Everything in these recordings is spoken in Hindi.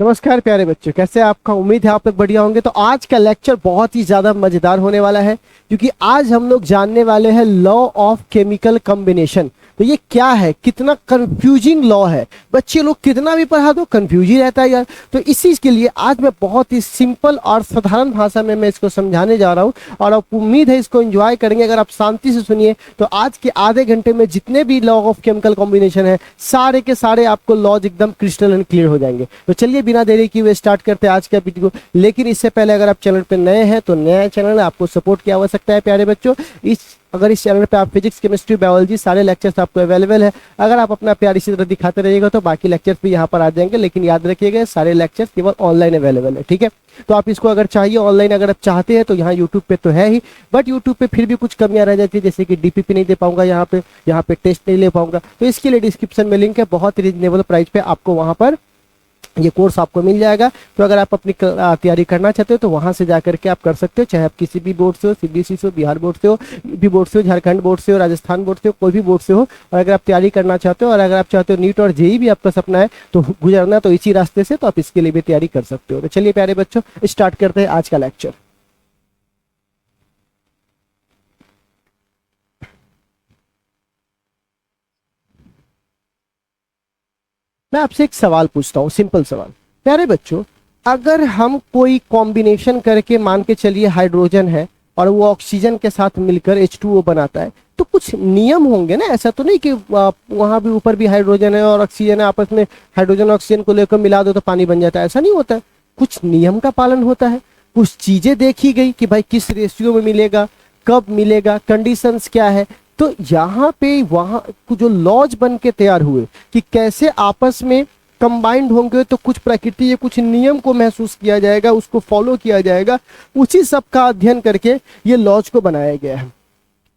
नमस्कार प्यारे बच्चों, कैसे आपका। उम्मीद है आप लोग बढ़िया होंगे। तो आज का लेक्चर बहुत ही ज़्यादा मज़ेदार होने वाला है क्योंकि आज हम लोग जानने वाले हैं लॉ ऑफ केमिकल कॉम्बिनेशन। तो ये क्या है, कितना कंफ्यूजिंग लॉ है, बच्चे लोग कितना भी पढ़ा दो कंफ्यूज ही रहता है यार। तो इसी के लिए आज मैं बहुत ही सिंपल और साधारण भाषा में मैं इसको समझाने जा रहा हूँ और आप उम्मीद है इसको एंजॉय करेंगे। अगर आप शांति से सुनिए तो आज के आधे घंटे में जितने भी लॉ ऑफ केमिकल कॉम्बिनेशन है सारे के सारे आपको लॉज एकदम क्रिस्टल एंड क्लियर हो जाएंगे। तो चलिए बिना देरी किए हुए स्टार्ट करते हैं आज का वीडियो को। लेकिन इससे पहले अगर आप चैनल पर नए हैं तो नया चैनल है, आपको सपोर्ट की आवश्यकता है प्यारे बच्चों। अगर इस चैनल पे आप फिजिक्स केमिस्ट्री बायोलॉजी सारे लेक्चर्स आपको अवेलेबल है। अगर आप अपना प्यार इसी तरह दिखाते रहिएगा तो बाकी लेक्चर्स भी यहाँ पर आ जाएंगे। लेकिन याद रखिएगा सारे लेक्चर्स केवल ऑनलाइन अवेलेबल है, ठीक है। तो आप इसको अगर चाहिए ऑनलाइन अगर आप चाहते हैं तो यहाँ यूट्यूब पे तो है ही, बट यूट्यूब पे फिर भी कुछ कमियां रह जाती है, जैसे कि डीपीपी नहीं दे पाऊंगा, यहाँ पे टेस्ट नहीं ले पाऊंगा। तो इसके लिए डिस्क्रिप्शन में लिंक है, बहुत रिजनेबल प्राइस पे आपको वहाँ पर ये कोर्स आपको मिल जाएगा। तो अगर आप अपनी तैयारी करना चाहते हो तो वहां से जाकर के आप कर सकते हो, चाहे आप किसी भी बोर्ड से हो, सीबीएसई से हो, बिहार बोर्ड से हो, यूपी बोर्ड से हो, झारखंड बोर्ड से हो, राजस्थान बोर्ड से हो, कोई भी बोर्ड से हो। और अगर आप तैयारी करना चाहते हो और अगर आप चाहते हो नीट और जेई भी आपका सपना है तो गुजरना तो इसी रास्ते से, तो आप इसके लिए भी तैयारी कर सकते हो। तो चलिए प्यारे बच्चों स्टार्ट करते हैं आज का लेक्चर। मैं आपसे एक सवाल पूछता हूँ, सिंपल सवाल प्यारे बच्चों। अगर हम कोई कॉम्बिनेशन करके मान के चलिए हाइड्रोजन है और वो ऑक्सीजन के साथ मिलकर H2O बनाता है तो कुछ नियम होंगे ना। ऐसा तो नहीं कि वहां भी ऊपर भी हाइड्रोजन है और ऑक्सीजन है, आपस में हाइड्रोजन ऑक्सीजन को लेकर मिला दो तो पानी बन जाता है, ऐसा नहीं होता है। कुछ नियम का पालन होता है, कुछ चीजें देखी गई कि भाई किस रेशियो में मिलेगा, कब मिलेगा, कंडीशंस क्या है। तो यहाँ पे वहां जो लॉज बन के तैयार हुए कि कैसे आपस में कंबाइंड होंगे, तो कुछ प्रकृति या कुछ नियम को महसूस किया जाएगा, उसको फॉलो किया जाएगा, उसी सब का अध्ययन करके ये लॉज को बनाया गया है।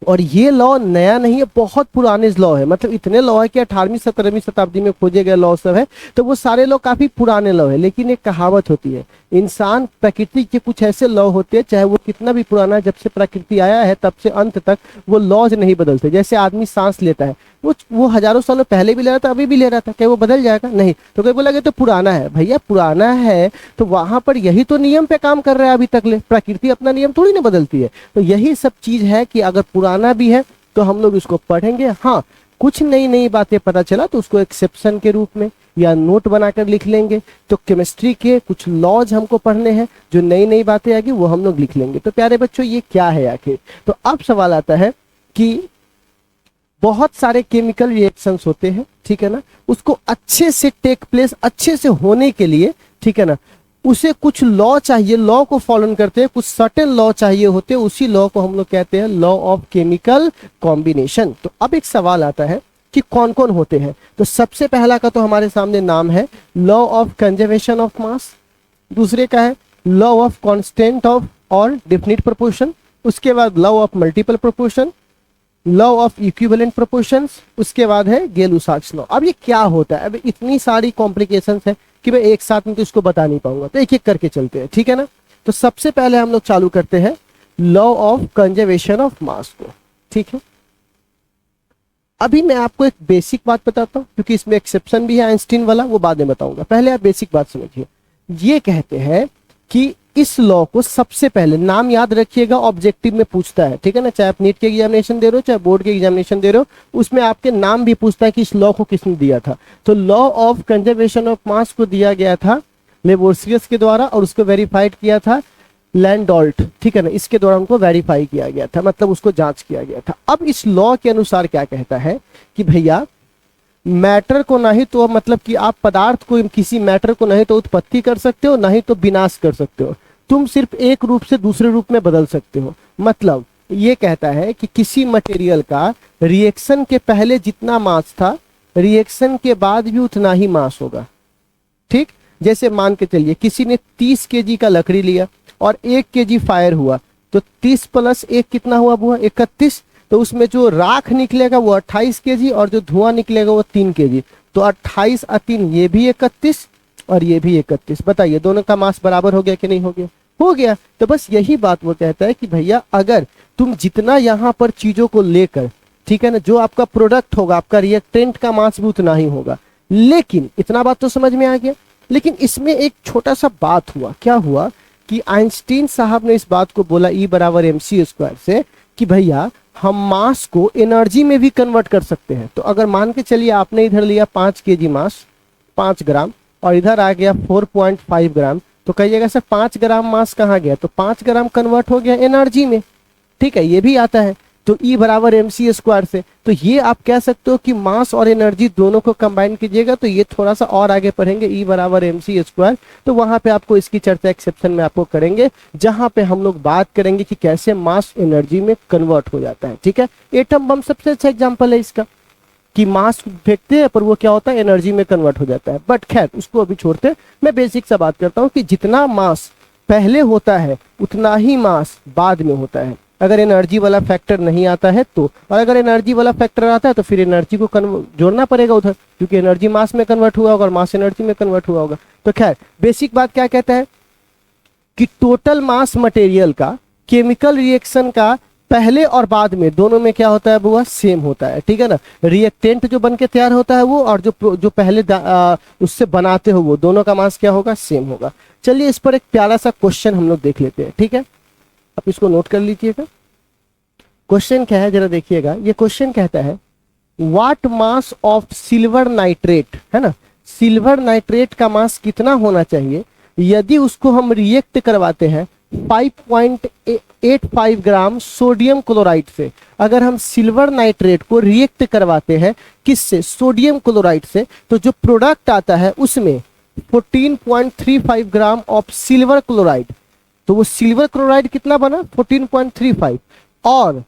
और ये लॉ नया नहीं है, बहुत पुराने लॉ है। मतलब इतने लॉ है कि 18वीं 17वीं शताब्दी में खोजे गए लॉ सब है, तो वो सारे लॉ काफी पुराने लॉ है। लेकिन एक कहावत होती है, इंसान प्रकृति के कुछ ऐसे लॉ होते हैं चाहे वो कितना भी पुराना, जब से प्रकृति आया है तब से अंत तक वो लॉज नहीं बदलते। जैसे आदमी सांस लेता है, वो हजारों सालों पहले भी ले रहा था, अभी भी ले रहा था, क्या वो बदल जाएगा? नहीं। तो कोई बोला तो पुराना है, भैया पुराना है तो वहां पर यही तो नियम पे काम कर रहा है अभी तक ले। प्रकृति अपना नियम थोड़ी ना बदलती है। तो यही सब चीज है कि अगर पुराना भी है तो हम लोग इसको पढ़ेंगे। हाँ, कुछ नई नई बातें पता चला तो उसको एक्सेप्शन के रूप में या नोट बनाकर लिख लेंगे। तो केमिस्ट्री के कुछ लॉज हमको पढ़ने हैं, जो नई नई बातें आएगी वो हम लोग लिख लेंगे। तो प्यारे बच्चों ये क्या है आखिर? तो अब सवाल आता है कि बहुत सारे केमिकल रिएक्शंस होते हैं, ठीक है ना, उसको अच्छे से टेक प्लेस, अच्छे से होने के लिए, ठीक है ना, उसे कुछ लॉ चाहिए, लॉ को फॉलो करते हैं, कुछ सर्टेन लॉ चाहिए होते हैं, उसी लॉ को हम लोग कहते हैं लॉ ऑफ केमिकल कॉम्बिनेशन। तो अब एक सवाल आता है कि कौन कौन होते हैं। तो सबसे पहला का तो हमारे सामने नाम है law of conservation of mass, दूसरे का है लॉ ऑफ कांस्टेंट ऑफ और डेफिनिट प्रोपोर्शन, उसके बाद law of multiple proportion, law of equivalent proportions, उसके बाद है गेलुसाक्स लॉ। अब ये क्या होता है? अब इतनी सारी कॉम्प्लिकेशंस है कि मैं एक साथ में तो इसको बता नहीं पाऊंगा, तो एक एक करके चलते हैं, ठीक है ना। तो सबसे पहले हम लोग चालू करते हैं law of conservation of mass को, ठीक है। अभी मैं आपको एक बेसिक बात बताता हूं क्योंकि इसमें एक्सेप्शन भी है आइंस्टीन वाला, वो बाद में बताऊंगा। पहले आप बेसिक बात समझिए। ये कहते हैं कि इस लॉ को सबसे पहले, नाम याद रखिएगा, ऑब्जेक्टिव में पूछता है, ठीक है ना। चाहे आप नीट के एग्जामिनेशन दे रहे हो, चाहे बोर्ड के एग्जामिनेशन दे रहे हो, उसमें आपके नाम भी पूछता है कि इस लॉ को किसने दिया था। तो law of conservation of mass को दिया गया था लेवोसियस के द्वारा और उसको वेरीफाइड किया था लैंडोल्ट, ठीक है ना। इसके द्वारा उनको वेरीफाई किया गया था, मतलब उसको जांच किया गया था। अब इस लॉ के अनुसार क्या कहता है कि भैया मैटर को नहीं तो, मतलब कि आप पदार्थ को, किसी मैटर को नहीं तो उत्पत्ति कर सकते हो, नहीं तो विनाश कर सकते हो, तुम सिर्फ एक रूप से दूसरे रूप में बदल सकते हो। मतलब ये कहता है कि किसी मटेरियल का रिएक्शन के पहले जितना मास था, रिएक्शन के बाद भी उतना ही मास होगा, ठीक। जैसे मान के चलिए किसी ने 30 केजी का लकड़ी लिया और 1 केजी फायर हुआ, तो 30 + 1 कितना हुआ? 31। तो उसमें जो राख निकलेगा वो 28 केजी और जो धुआं निकलेगा वो 3 केजी। तो 28 और 3 ये भी 31 और ये भी 31। बताइए दोनों का मास बराबर हो गया कि नहीं हो गया? हो गया। तो बस यही बात वो कहता है कि भैया अगर तुम जितना यहाँ पर चीजों को लेकर, ठीक है ना, जो आपका प्रोडक्ट होगा, आपका रिएक्टेंट का मास भी उतना ही होगा। लेकिन इतना बात तो समझ में आ गया लेकिन इसमें एक छोटा सा बात हुआ, क्या हुआ कि आइंस्टीन साहब ने इस बात को बोला E बराबर mc² से कि भैया हम मास को एनर्जी में भी कन्वर्ट कर सकते हैं। तो अगर मान के चलिए आपने इधर लिया 5 kg मास 5 ग्राम और इधर आ गया 4.5 ग्राम, तो कहिएगा सर 5 ग्राम मास कहाँ गया, तो 5 ग्राम कन्वर्ट हो गया एनर्जी में, ठीक है, ये भी आता है। तो E बराबर mc² से, तो ये आप कह सकते हो कि मास और एनर्जी दोनों को कंबाइन कीजिएगा तो ये थोड़ा सा और आगे पढ़ेंगे E बराबर mc², तो वहां पे आपको इसकी चर्चा एक्सेप्शन में आपको करेंगे, जहां पे हम लोग बात करेंगे कि कैसे मास एनर्जी में कन्वर्ट हो जाता है, ठीक है। एटम बम सबसे अच्छा एग्जाम्पल है इसका कि मास फेंकते हैं पर वो क्या होता है, एनर्जी में कन्वर्ट हो जाता है। बट खैर उसको अभी छोड़ते, मैं बेसिक सा बात करता हूँ कि जितना मास पहले होता है उतना ही मास बाद में होता है, अगर एनर्जी वाला फैक्टर नहीं आता है तो, और अगर एनर्जी वाला फैक्टर आता है तो फिर एनर्जी को जोड़ना पड़ेगा उधर, क्योंकि एनर्जी मास में कन्वर्ट हुआ होगा और मास एनर्जी में कन्वर्ट हुआ होगा। तो खैर बेसिक बात क्या कहता है कि टोटल मास मटेरियल का केमिकल रिएक्शन का पहले और बाद में दोनों में क्या होता है, वो सेम होता है, ठीक है ना। रिएक्टेंट जो बन के तैयार होता है वो, और जो पहले उससे बनाते हो वो, दोनों का मास क्या होगा, सेम होगा। चलिए इस पर एक प्यारा सा क्वेश्चन हम लोग देख लेते हैं, ठीक है, आप इसको नोट कर लीजिएगा। क्वेश्चन क्या है जरा देखिएगा, ये क्वेश्चन कहता है what mass of silver nitrate, है ना, सिल्वर नाइट्रेट का मास कितना होना चाहिए यदि उसको हम रिएक्ट करवाते हैं 5.85 ग्राम सोडियम क्लोराइड से। अगर हम सिल्वर नाइट्रेट को रिएक्ट करवाते हैं किससे, सोडियम क्लोराइड से, तो जो प्रोडक्ट आता है उसमें 14.35 ग्राम ऑफ सिल्वर क्लोराइड, तो वो सिल्वर क्लोराइड कितना बना 14.35 और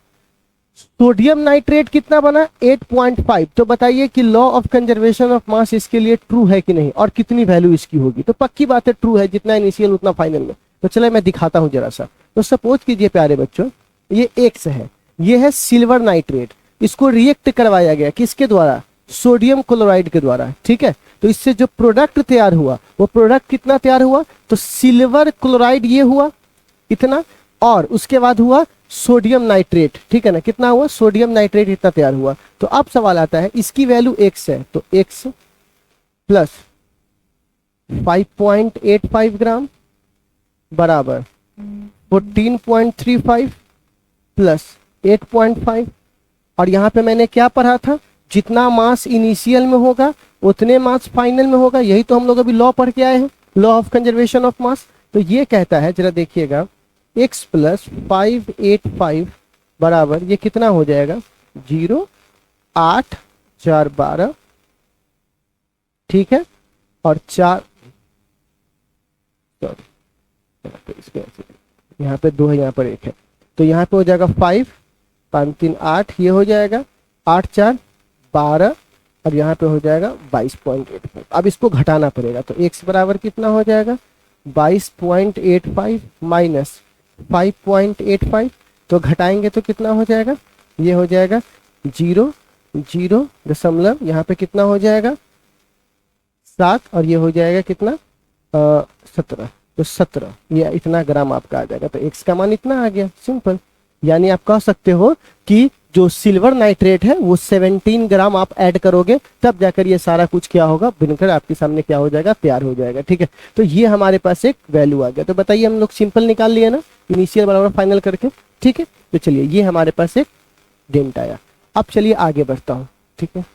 सोडियम नाइट्रेट कितना बना 8.5। तो बताइए कि law of conservation of mass इसके लिए ट्रू है कि नहीं, और कितनी वैल्यू इसकी होगी। तो पक्की बात है ट्रू है, जितना इनिशियल उतना फाइनल में। तो चले मैं दिखाता हूं जरा सा। तो सपोज कीजिए प्यारे बच्चों, ये एक्स है, ये है सिल्वर नाइट्रेट, इसको रिएक्ट करवाया गया किसके द्वारा, सोडियम क्लोराइड के द्वारा, ठीक है। तो इससे जो प्रोडक्ट तैयार हुआ वो प्रोडक्ट कितना तैयार हुआ, तो सिल्वर क्लोराइड ये हुआ इतना, और उसके बाद हुआ सोडियम नाइट्रेट, ठीक है ना, कितना हुआ, सोडियम नाइट्रेट इतना तैयार हुआ। तो अब सवाल आता है इसकी वैल्यू x है, तो x प्लस 5.85 ग्राम बराबर 14.35 प्लस 8.5, और यहां पे मैंने क्या पढ़ा था, जितना मास इनिशियल में होगा उतने मास फाइनल में होगा। यही तो हम लोग अभी लॉ पढ़ के आए हैं, law of conservation of mass. तो ये कहता है जरा देखिएगा x प्लस 585 बराबर ये कितना हो जाएगा 0, 8, 4, 12, ठीक है, और 4, यहाँ पे 2 है, यहाँ पर 1 है, तो यहाँ पे हो जाएगा 5, 5, 3, 8, ये हो जाएगा 8, 4, 12, और यहाँ पे हो जाएगा 22.85। अब इसको घटाना पड़ेगा, तो x बराबर कितना हो जाएगा 22.85 माइनस 5.85, तो घटाएंगे तो कितना हो जाएगा, ये हो जाएगा 0, 0 दशमलव, यहाँ पे कितना हो जाएगा 7, और ये हो जाएगा कितना 17, तो 17 ये इतना ग्राम आपका आ जाएगा। तो x का मान इतना आ गया, सिंपल। यानी आप कह सकते हो कि जो सिल्वर नाइट्रेट है वो 17 ग्राम आप ऐड करोगे तब जाकर ये सारा कुछ क्या होगा, बनकर आपके सामने क्या हो जाएगा, तैयार हो जाएगा, ठीक है। तो ये हमारे पास एक वैल्यू आ गया। तो बताइए हम लोग सिंपल निकाल लिए ना, इनिशियल बराबर फाइनल करके, ठीक है। तो चलिए ये हमारे पास एक डेंट आया। अब चलिए आगे बढ़ता हूँ, ठीक है।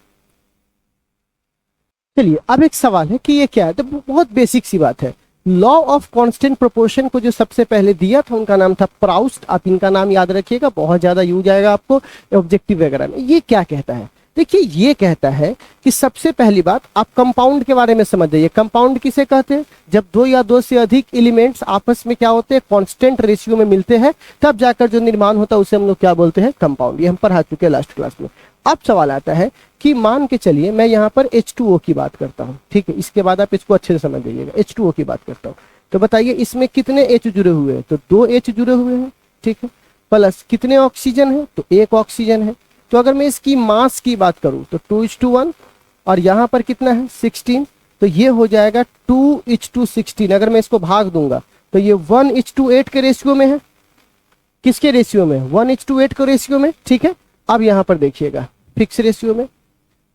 चलिए अब एक सवाल है कि ये क्या है, तो बहुत बेसिक सी बात है। लॉ ऑफ कांस्टेंट प्रोपोर्शन को जो सबसे पहले दिया था उनका नाम था प्राउस्ट। आप इनका नाम याद रखिएगा, बहुत ज्यादा यूज आएगा आपको ऑब्जेक्टिव वगैरह में। ये क्या कहता है, देखिए ये कहता है कि सबसे पहली बात आप कंपाउंड के बारे में समझ जाइए। कंपाउंड किसे कहते हैं, जब 2 या 2 से अधिक एलिमेंट्स आपस में क्या होते हैं, कांस्टेंट रेशियो में मिलते हैं, तब जाकर जो निर्माण होता है उसे हम लोग क्या बोलते हैं, कंपाउंड। ये हम पढ़ा चुके हैं लास्ट क्लास में। अब सवाल आता है कि मान के चलिए मैं यहाँ पर H2O की बात करता हूँ, ठीक है, इसके बाद आप इसको अच्छे से समझ जाइएगा। H2O की बात करता हूँ, तो बताइए इसमें कितने H जुड़े हुए हैं, तो 2 H जुड़े हुए हैं, ठीक है, प्लस कितने ऑक्सीजन है, तो 1 ऑक्सीजन है। तो अगर मैं इसकी मास की बात करूँ तो 2:1, और यहाँ पर कितना है 16, तो ये हो जाएगा 2:16। अगर मैं इसको भाग दूंगा तो ये 1:8 के रेशियो में है, किसके रेशियो में, 1:8 के रेशियो में, ठीक है। अब यहाँ पर देखिएगा फिक्स रेशियो में।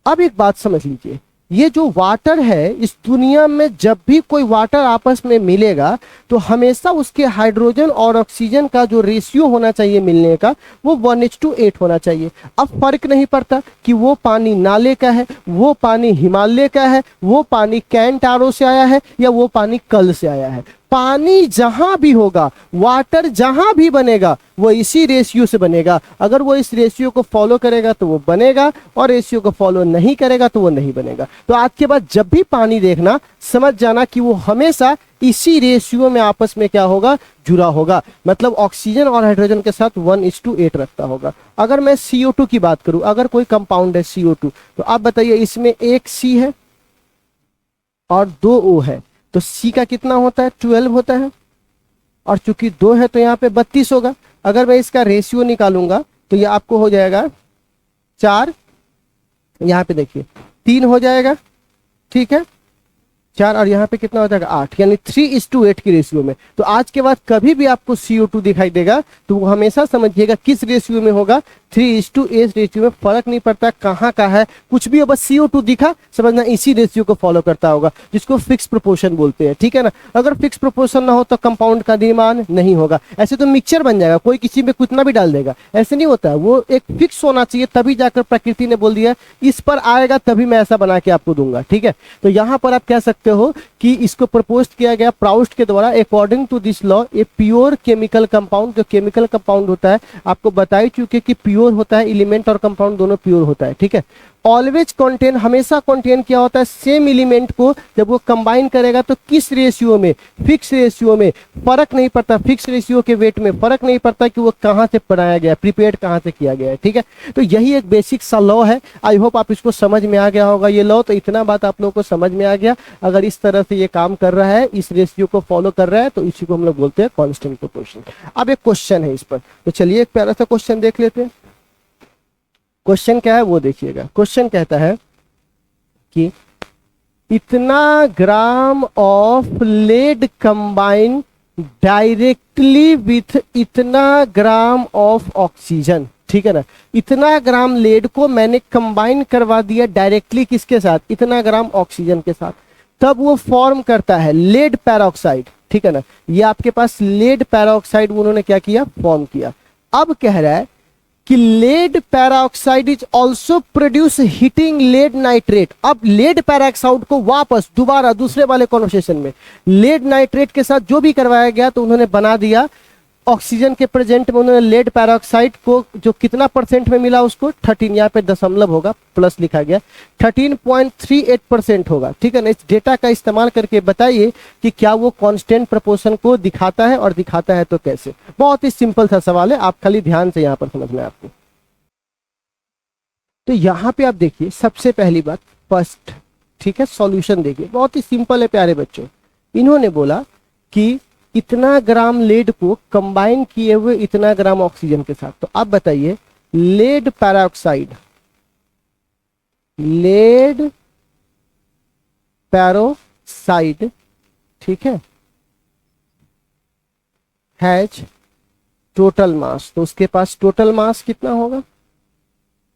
अब एक बात समझ लीजिए, ये जो वाटर है इस दुनिया में जब भी कोई वाटर आपस में मिलेगा तो हमेशा उसके हाइड्रोजन और ऑक्सीजन का जो रेशियो होना चाहिए मिलने का वो 1:8 होना चाहिए। अब फर्क नहीं पड़ता कि वो पानी नाले का है, वो पानी हिमालय का है, वो पानी कैंट आरओ से आया है या वो पानी कल से आया है, पानी जहां भी होगा, वाटर जहां भी बनेगा वो इसी रेशियो से बनेगा। अगर वो इस रेशियो को फॉलो करेगा तो वो बनेगा और रेशियो को फॉलो नहीं करेगा तो वो नहीं बनेगा। तो आज के बाद जब भी पानी देखना समझ जाना कि वो हमेशा इसी रेशियो में आपस में क्या होगा, जुड़ा होगा। मतलब ऑक्सीजन और हाइड्रोजन के साथ 1:8 रखता होगा। अगर मैं CO2 की बात करूं, अगर कोई कंपाउंड है CO2, तो आप बताइए इसमें एक C है और 2 O है, तो C का कितना होता है, 12 होता है, और चूंकि 2 है तो यहाँ पे 32 होगा। अगर मैं इसका रेशियो निकालूंगा तो ये आपको हो जाएगा 4, यहाँ पे देखिए 3 हो जाएगा, ठीक है, 4, और यहाँ पे कितना हो जाएगा 8, यानी 3:8 की रेशियो में। तो आज के बाद कभी भी आपको CO2 दिखाई देगा तो वो हमेशा समझिएगा किस रेशियो में होगा, 3:8 रेशियो में। फर्क नहीं पड़ता कहाँ का है, कुछ भी हो, बस CO2 दिखा समझना इसी रेशियो को फॉलो करता होगा, जिसको फिक्स प्रोपोर्शन बोलते हैं, ठीक है ना। अगर फिक्स प्रोपोर्शन ना हो तो कंपाउंड का निर्माण नहीं होगा। ऐसे तो मिक्सचर बन जाएगा, कोई किसी में कितना भी डाल देगा, ऐसे नहीं होता। वो एक फिक्स होना चाहिए, तभी जाकर प्रकृति ने बोल दिया इस पर आएगा तभी मैं ऐसा बना के आपको दूंगा, ठीक है। तो यहाँ पर आप कह सकते हो कि इसको प्रपोज किया गया प्राउस्ट के द्वारा। According to this law a pure chemical compound, जो केमिकल कंपाउंड होता है आपको बता ही चुके कि प्योर होता है, एलिमेंट और कंपाउंड दोनों प्योर होता है, ठीक है। ऑलवेज कंटेन, हमेशा कंटेन क्या होता है, सेम एलिमेंट को जब वो कंबाइन करेगा तो किस रेशियो में, फिक्स रेशियो में। फर्क नहीं पड़ता फिक्स रेशियो के वेट में, फर्क नहीं पड़ता कि वो कहाँ से बनाया गया, प्रिपेयर्ड कहाँ से किया गया है, ठीक है। तो यही एक बेसिक सा लॉ है। आई होप आप इसको समझ में आ गया होगा ये लॉ। तो इतना बात आप लोगों को समझ में आ गया। अगर इस तरह से ये काम कर रहा है, इस रेशियो को फॉलो कर रहा है, तो इसी को हम लोग बोलते हैं कांस्टेंट प्रोपोर्शन। अब एक क्वेश्चन है इस पर, तो चलिए एक प्यारा सा क्वेश्चन देख लेते हैं। क्वेश्चन क्या है वो देखिएगा। क्वेश्चन कहता है कि इतना gram of lead combine directly with इतना ग्राम ऑफ ऑक्सीजन, ठीक है ना। इतना ग्राम लेड को मैंने कंबाइन करवा दिया डायरेक्टली किसके साथ, इतना ग्राम ऑक्सीजन के साथ, तब वो फॉर्म करता है लेड पैरोक्साइड, ठीक है ना। ये आपके पास लेड पैरोक्साइड उन्होंने क्या किया, फॉर्म किया। अब कह रहा है कि lead peroxide is also produce heating lead nitrate. अब लेड पैरोक्साइड को वापस दोबारा दूसरे वाले कॉन्वर्सेशन में लेड नाइट्रेट के साथ जो भी करवाया गया तो उन्होंने बना दिया ऑक्सीजन के प्रेजेंट में। उन्होंने लेड पैरोक्साइड को जो कितना परसेंट में मिला उसको 13, यहाँ पे दशमलव होगा, प्लस लिखा गया, 13.38% होगा, ठीक है ना। इस डेटा का इस्तेमाल करके बताइए कि क्या वो कांस्टेंट प्रोपोर्शन को दिखाता है, और दिखाता है तो कैसे। बहुत ही सिंपल सा सवाल है, आप खाली ध्यान से यहाँ पर समझना है आपको। तो यहाँ पे आप देखिए सबसे पहली बात फर्स्ट, ठीक है, सॉल्यूशन देखिए, बहुत ही सिंपल है प्यारे बच्चों। इन्होंने बोला कि इतना ग्राम लेड को कंबाइन किए हुए इतना ग्राम ऑक्सीजन के साथ। तो आप बताइए लेड पैरोक्साइड, लेड पैरोक्साइड, ठीक है, हैज टोटल मास, तो उसके पास टोटल मास कितना होगा,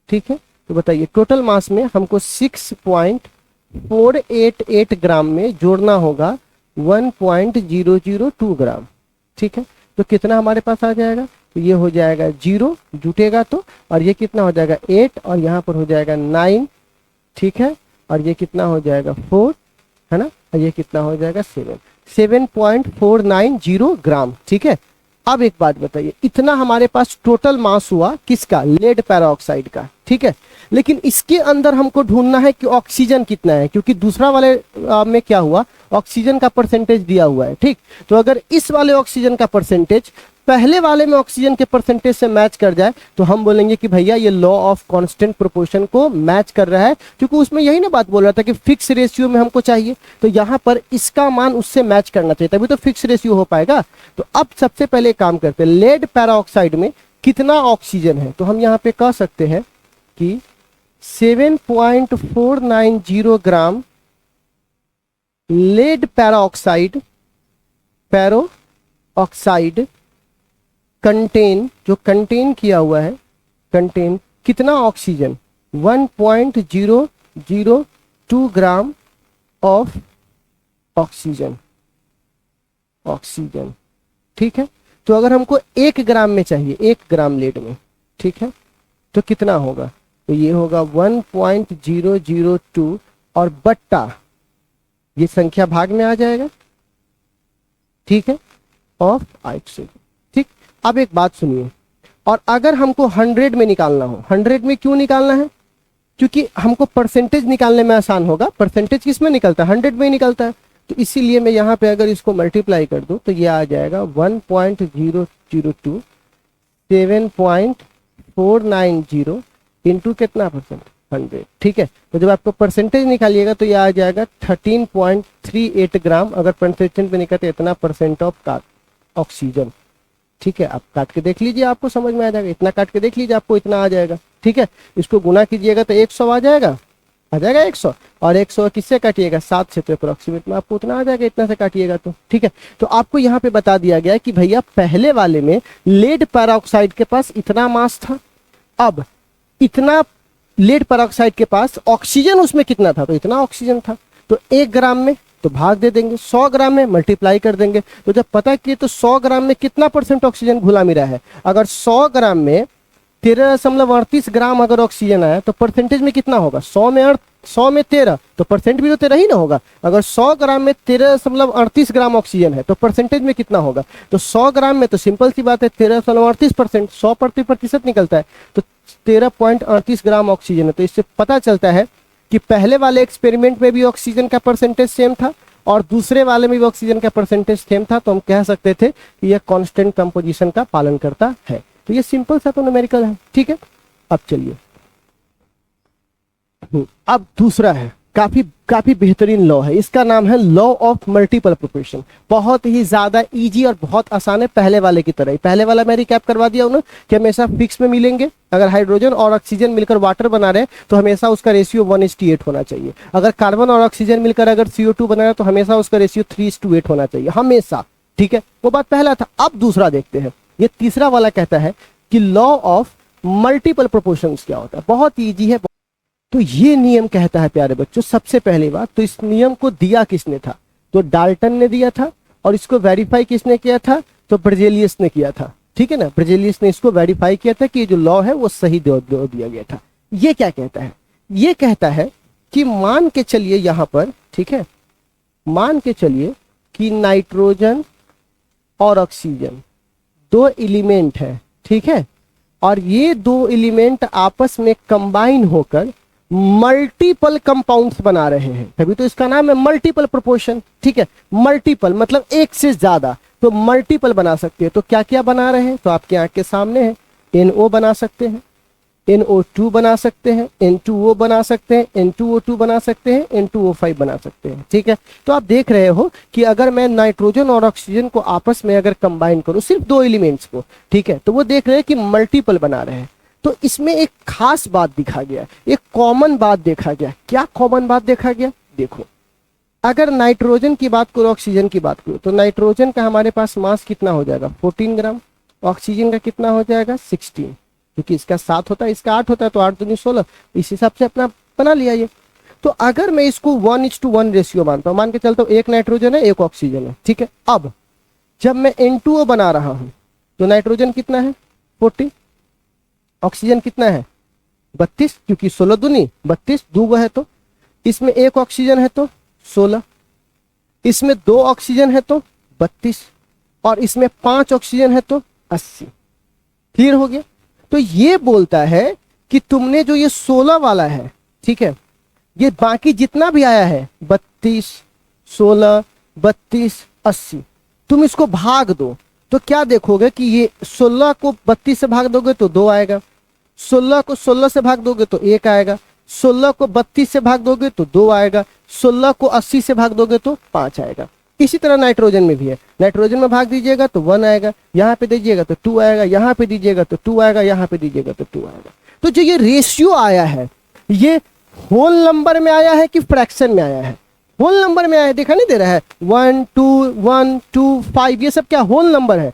ठीक है। तो बताइए टोटल मास में हमको 6.488 ग्राम में जोड़ना होगा 1.002 ग्राम, ठीक है। तो कितना हमारे पास आ जाएगा, तो ये हो जाएगा 0 जुटेगा तो, और ये कितना हो जाएगा 8, और यहाँ पर हो जाएगा 9, ठीक है, और ये कितना हो जाएगा 4, है ना, और ये कितना हो जाएगा 7.490 ग्राम, ठीक है। अब एक बात बताइए, इतना हमारे पास टोटल मास हुआ किसका, लेड पैरोक्साइड का, ठीक है। लेकिन इसके अंदर हमको ढूंढना है कि ऑक्सीजन कितना है, क्योंकि दूसरा वाले में क्या हुआ, ऑक्सीजन का परसेंटेज दिया हुआ है, ठीक। तो अगर इस वाले ऑक्सीजन का परसेंटेज पहले वाले में ऑक्सीजन के परसेंटेज से मैच कर जाए तो हम बोलेंगे कि भैया ये लॉ ऑफ कांस्टेंट प्रोपोर्शन को मैच कर रहा है, क्योंकि उसमें यही ना बात बोल रहा था कि फिक्स रेशियो में हमको चाहिए। तो यहाँ पर इसका मान उससे मैच करना चाहिए, तभी तो फिक्स रेशियो हो पाएगा। तो अब सबसे पहले काम करते हैं, लेड पैरोक्साइड में कितना ऑक्सीजन है, तो हम यहाँ पे कह सकते हैं कि 7.490 ग्राम लेड पैरोक्साइड कंटेन, जो कंटेन किया हुआ है, कंटेन कितना oxygen, 1.002 2 gram of oxygen, oxygen, ठीक है। तो अगर हमको 1 ग्राम में चाहिए, 1 ग्राम लेड में, ठीक है, तो कितना होगा? तो ये होगा 1.002 और बट्टा ये संख्या भाग में आ जाएगा, ठीक है, ऑफ ऑक्सीजन, ठीक। अब एक बात सुनिए, और अगर हमको 100 में निकालना हो, 100 में क्यों निकालना है? क्योंकि हमको परसेंटेज निकालने में आसान होगा। परसेंटेज किस में निकलता है? 100 में ही निकलता है। तो इसीलिए मैं यहाँ पे अगर इसको मल्टीप्लाई कर दूं तो ये आ जाएगा 1.002 7.490 इंटू कितना परसेंट? 100, ठीक है। तो जब आपको परसेंटेज निकालिएगा तो ये आ जाएगा 13.38 ग्राम, अगर परसेंटेज में निकलते इतना परसेंट ऑफ ऑक्सीजन, ठीक है। आप काट के देख लीजिए, आपको समझ में आ जाएगा। इतना काट के देख लीजिए, आपको इतना आ जाएगा, ठीक है। इसको गुना कीजिएगा तो 100 आ जाएगा 100, और 100 किससे काटिएगा? 7 से, तो अप्रोक्सीमेट में आपको उतना आ जाएगा, इतना से काटिएगा तो, ठीक है। तो आपको यहाँ पे बता दिया गया है कि भैया पहले वाले में लेड पेरोक्साइड के पास इतना मास था, अब इतना लेड पेरोक्साइड के पास ऑक्सीजन उसमें कितना था? तो इतना ऑक्सीजन था। तो 1 ग्राम में तो भाग दे देंगे, 100 ग्राम में मल्टीप्लाई कर देंगे। तो जब पता किए तो 100 ग्राम में कितना परसेंट ऑक्सीजन घुला मिला है? अगर 100 ग्राम में 13.38 ग्राम अगर ऑक्सीजन आया तो परसेंटेज में कितना होगा? 100 में 13, तो परसेंट भी तो 13 ही ना होगा। अगर 100 ग्राम में 13.38 ग्राम ऑक्सीजन है तो परसेंटेज में कितना होगा? तो 100 ग्राम में तो सिंपल सी बात है 13.38%, 100% निकलता है, तो 13.38 ग्राम ऑक्सीजन है। तो इससे पता चलता है कि पहले वाले एक्सपेरिमेंट में भी ऑक्सीजन का परसेंटेज सेम था और दूसरे वाले में भी ऑक्सीजन का परसेंटेज सेम था। तो हम कह सकते थे कि यह कांस्टेंट कंपोजिशन का पालन करता है। तो ये सिंपल सा तो न्यूमेरिकल है, ठीक है। अब चलिए, अब दूसरा है, काफी बेहतरीन लॉ है, इसका नाम है लॉ ऑफ मल्टीपल प्रोपोर्शन। बहुत ही ज्यादा इजी और बहुत आसान है, पहले वाले की तरह ही। पहले वाला मैं रिकैप करवा दिया उन्होंने कि हमेशा फिक्स में मिलेंगे। अगर हाइड्रोजन और ऑक्सीजन मिलकर वाटर बना रहे हैं तो हमेशा उसका रेशियो 1:8 होना चाहिए। अगर कार्बन और ऑक्सीजन मिलकर अगर CO2 बना रहे हैं तो हमेशा उसका रेशियो 3:8 होना चाहिए, हमेशा, ठीक है। वो बात पहला था। अब दूसरा देखते हैं, ये तीसरा वाला कहता है कि लॉ ऑफ मल्टीपल प्रोपोर्शंस क्या होता है। बहुत ईजी है। तो ये नियम कहता है प्यारे बच्चों, सबसे पहली बात तो इस नियम को दिया किसने था? तो डाल्टन ने दिया था। और इसको वेरीफाई किसने किया था? तो बर्जेलियस ने किया था, ठीक है ना। बर्जेलियस ने इसको वेरीफाई किया था कि ये जो लॉ है वो सही दिया गया था। ये क्या कहता है? ये कहता है कि मान के चलिए यहां पर, ठीक है, मान के चलिए कि नाइट्रोजन और ऑक्सीजन 2 एलिमेंट है, ठीक है, और ये 2 एलिमेंट आपस में कंबाइन होकर मल्टीपल कंपाउंड्स बना रहे हैं, तभी तो इसका नाम है मल्टीपल प्रोपोर्शन, ठीक है। मल्टीपल मतलब एक से ज्यादा, तो मल्टीपल बना सकते हैं। तो क्या क्या बना रहे हैं? तो आपके आंख के सामने है। NO बना सकते हैं, NO2 बना सकते हैं, N2O बना सकते हैं, N2O2 बना सकते हैं, N2O5 बना सकते हैं, ठीक है। तो आप देख रहे हो कि अगर मैं नाइट्रोजन और ऑक्सीजन को आपस में अगर कंबाइन करूं, सिर्फ 2 एलिमेंट्स को, ठीक है, तो वो देख रहे हैं कि मल्टीपल बना रहे हैं। तो इसमें एक खास बात दिखा गया, एक कॉमन बात देखा गया। क्या कॉमन बात देखा गया? देखो, अगर नाइट्रोजन की बात करो, ऑक्सीजन की बात करो, तो नाइट्रोजन का हमारे पास मास कितना हो जाएगा? 14 ग्राम। ऑक्सीजन का कितना हो जाएगा? 16, क्योंकि इसका 7 होता है, इसका 8 होता है, तो 8 दूनी 16। इस हिसाब से अपना बना लिया ये। तो अगर मैं इसको 1:1 रेशियो मानता हूं, मान के चलता हूं 1 नाइट्रोजन है 1 ऑक्सीजन है, ठीक है। अब जब मैं N2O बना रहा हूं तो नाइट्रोजन कितना है? 40, ऑक्सीजन कितना है? 32, क्योंकि 16 दूनी 32, 2 है, तो इसमें 1 ऑक्सीजन है तो 16, इसमें 2 ऑक्सीजन है तो 32, और इसमें 5 ऑक्सीजन है तो 80। क्लियर हो गया? तो ये बोलता है कि तुमने जो ये 16 वाला है, ठीक है, ये बाकी जितना भी आया है 32, 16, 32, 80, तुम इसको भाग दो तो क्या देखोगे कि ये 16 को 32 से भाग दोगे तो 2 आएगा, 16 को 16 से भाग दोगे तो 1 आएगा, 16 को 32 से भाग दोगे तो 2 आएगा, 16 को 80 से भाग दोगे तो 5 आएगा। इसी तरह नाइट्रोजन में भी है। नाइट्रोजन में भाग दीजिएगा तो 1 आएगा, यहाँ पे दीजिएगा तो 2 आएगा, यहाँ पे दीजिएगा तो 2 आएगा, यहाँ पे दीजिएगा तो 2 आएगा। तो जो ये रेशियो आया है ये होल नंबर में आया है कि फ्रैक्शन में आया है? होल नंबर में आया है, देखा नहीं दे रहा है 1 2 1 2 5, ये सब क्या होल नंबर है।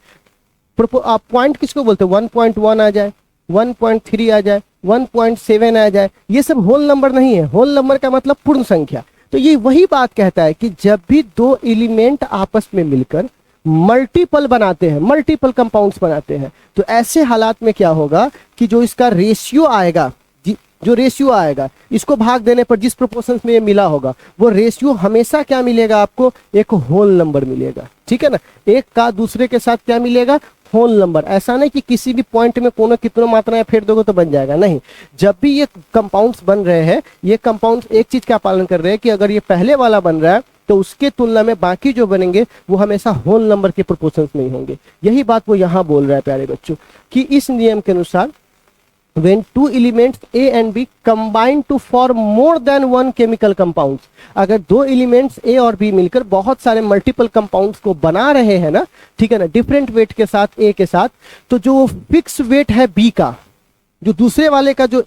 आप पॉइंट किसको बोलते हैं? 1.1 आ जाए, 1.3 आ जाए, 1.7 आ जाए, ये सब होल नंबर नहीं है। होल नंबर का मतलब पूर्ण संख्या। तो ये वही बात कहता है कि जब भी दो एलिमेंट आपस में मिलकर मल्टीपल बनाते हैं, मल्टीपल कंपाउंड्स बनाते हैं, तो ऐसे हालात में क्या होगा कि जो इसका रेशियो आएगा, जो रेशियो आएगा इसको भाग देने पर जिस प्रोपोर्शन में ये मिला होगा, वो रेशियो हमेशा क्या मिलेगा आपको, एक होल नंबर मिलेगा। ठीक है ना, एक का दूसरे के साथ क्या मिलेगा, होल नंबर। ऐसा नहीं कि किसी भी पॉइंट में कोनो कितनों मात्राएं फेर दोगे तो बन जाएगा, नहीं। जब भी ये कंपाउंड्स बन रहे हैं, ये कंपाउंड्स एक चीज का पालन कर रहे हैं कि अगर ये पहले वाला बन रहा है तो उसके तुलना में बाकी जो बनेंगे वो हमेशा होल नंबर के प्रोपोर्शंस में ही होंगे। यही बात वो यहां बोल रहा है प्यारे बच्चों, कि इस नियम के अनुसार when two elements A and B combine to form more than one chemical compounds, अगर दो एलिमेंट्स A और B मिलकर बहुत सारे मल्टीपल कंपाउंड्स को बना रहे हैं ना, ठीक है ना, डिफरेंट वेट के साथ A के साथ, तो जो फिक्स वेट है B का, जो दूसरे वाले का जो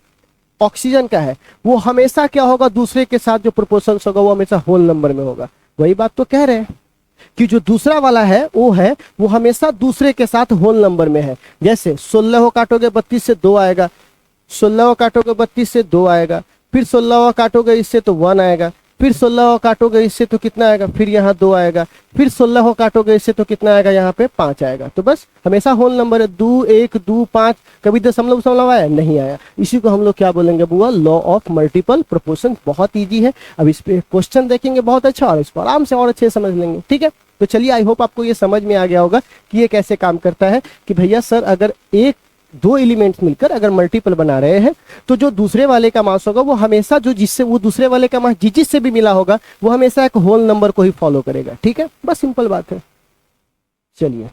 ऑक्सीजन का है, वो हमेशा क्या होगा, दूसरे के साथ जो प्रोपोर्शन होगा वो हमेशा होल नंबर में होगा। वही बात तो कह रहे हैं कि जो दूसरा वाला है वो हमेशा दूसरे के साथ होल नंबर में है। जैसे 16 को काटोगे 32 से 2 आएगा, 16 को काटोगे 32 से 2 आएगा, फिर 16 को काटोगे इससे तो 1 आएगा, फिर 16 को काटोगे इससे तो कितना आएगा, फिर यहाँ 2 आएगा, फिर 16 को काटोगे इससे तो कितना आएगा, यहाँ पे 5 आएगा। तो बस हमेशा होल नंबर है, 2 1 2 5, कभी दशमलव दशमलव आया नहीं आया। इसी को हम लोग क्या बोलेंगे बुआ, लॉ ऑफ मल्टीपल प्रोपोर्शन। बहुत ईजी है। अब इस पे क्वेश्चन देखेंगे बहुत अच्छा, और इसको आराम से और अच्छे से समझ लेंगे। ठीक है, तो चलिए, आई होप आपको ये समझ में आ गया होगा कि ये कैसे काम करता है। कि भैया सर, अगर दो एलिमेंट्स मिलकर अगर मल्टीपल बना रहे हैं तो जो दूसरे वाले का मास होगा वो हमेशा जो जिससे वो दूसरे वाले का मास जिससे भी मिला होगा वो हमेशा एक होल नंबर को ही फॉलो करेगा। ठीक है, बस सिंपल बात है। चलिए